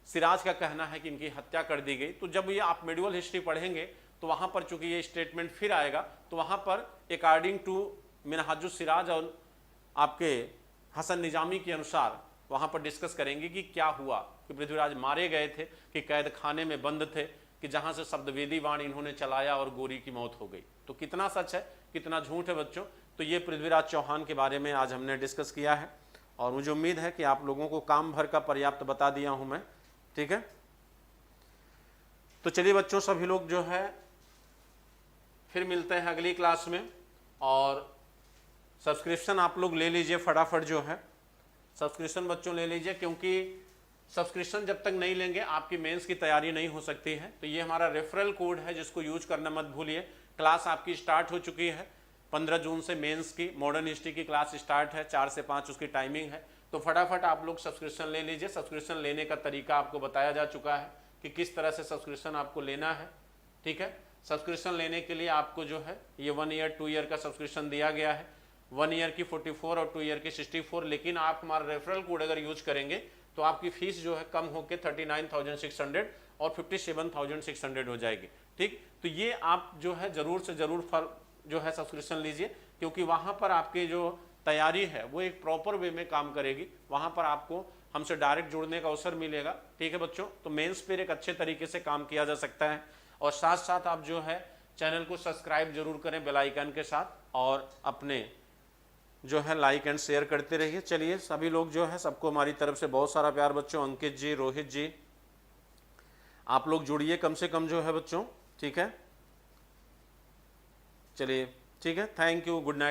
सिराज का कहना है कि इनकी हत्या कर दी गई। तो जब ये आप मेडिवल हिस्ट्री पढ़ेंगे तो वहाँ पर चूंकि ये स्टेटमेंट फिर आएगा, तो वहाँ पर अकॉर्डिंग टू मिनहाजुस सिराज और आपके हसन निजामी के अनुसार वहाँ पर डिस्कस करेंगे कि क्या हुआ, कि पृथ्वीराज मारे गए थे कि कैद खाने में बंद थे, कि जहाँ से शब्दवेदी बाण इन्होंने चलाया और गोरी की मौत हो गई। तो कितना सच है कितना झूठ है बच्चों, तो ये पृथ्वीराज चौहान के बारे में आज हमने डिस्कस किया है और मुझे उम्मीद है कि आप लोगों को काम भर का पर्याप्त बता दिया हूँ मैं। ठीक है, तो चलिए बच्चों, सभी लोग जो है फिर मिलते हैं अगली क्लास में। और सब्सक्रिप्शन आप लोग ले लीजिए फटाफट, जो है सब्सक्रिप्शन बच्चों ले लीजिए, क्योंकि सब्सक्रिप्शन जब तक नहीं लेंगे आपकी मेंस की तैयारी नहीं हो सकती है। तो ये हमारा रेफरल कोड है जिसको यूज करना मत भूलिए। क्लास आपकी स्टार्ट हो चुकी है, 15 जून से मेंस की मॉडर्न हिस्ट्री की क्लास स्टार्ट है, 4 से 5 उसकी टाइमिंग है। तो फटाफट आप लोग सब्सक्रिप्शन ले लीजिए। सब्सक्रिप्शन लेने का तरीका आपको बताया जा चुका है कि किस तरह से सब्सक्रिप्शन आपको लेना है। ठीक है, सब्सक्रिप्शन लेने के लिए आपको जो है ये 1 ईयर 2 ईयर का सब्सक्रिप्शन दिया गया है। 1 ईयर की 44 और 2 ईयर की 64, लेकिन आप हमारा रेफरल कोड अगर यूज करेंगे तो आपकी फीस जो है कम होकर 39,600 और 57,600 हो जाएगी। ठीक, तो ये आप जो है जरूर से जरूर जो है सब्सक्रिप्शन लीजिए, क्योंकि वहाँ पर आपकी जो तैयारी है वो एक प्रॉपर वे में काम करेगी। वहाँ पर आपको हमसे डायरेक्ट जुड़ने का अवसर मिलेगा। ठीक है बच्चों, तो मेंस पर एक अच्छे तरीके से काम किया जा सकता है। और साथ साथ आप जो है चैनल को सब्सक्राइब जरूर करें बेल आइकन के साथ, और अपने जो है लाइक एंड शेयर करते रहिए। चलिए सभी लोग जो है, सबको हमारी तरफ से बहुत सारा प्यार बच्चों। अंकित जी, रोहित जी, आप लोग जुड़िए कम से कम जो है बच्चों। ठीक है, चलिए ठीक है, थैंक यू, गुड नाइट।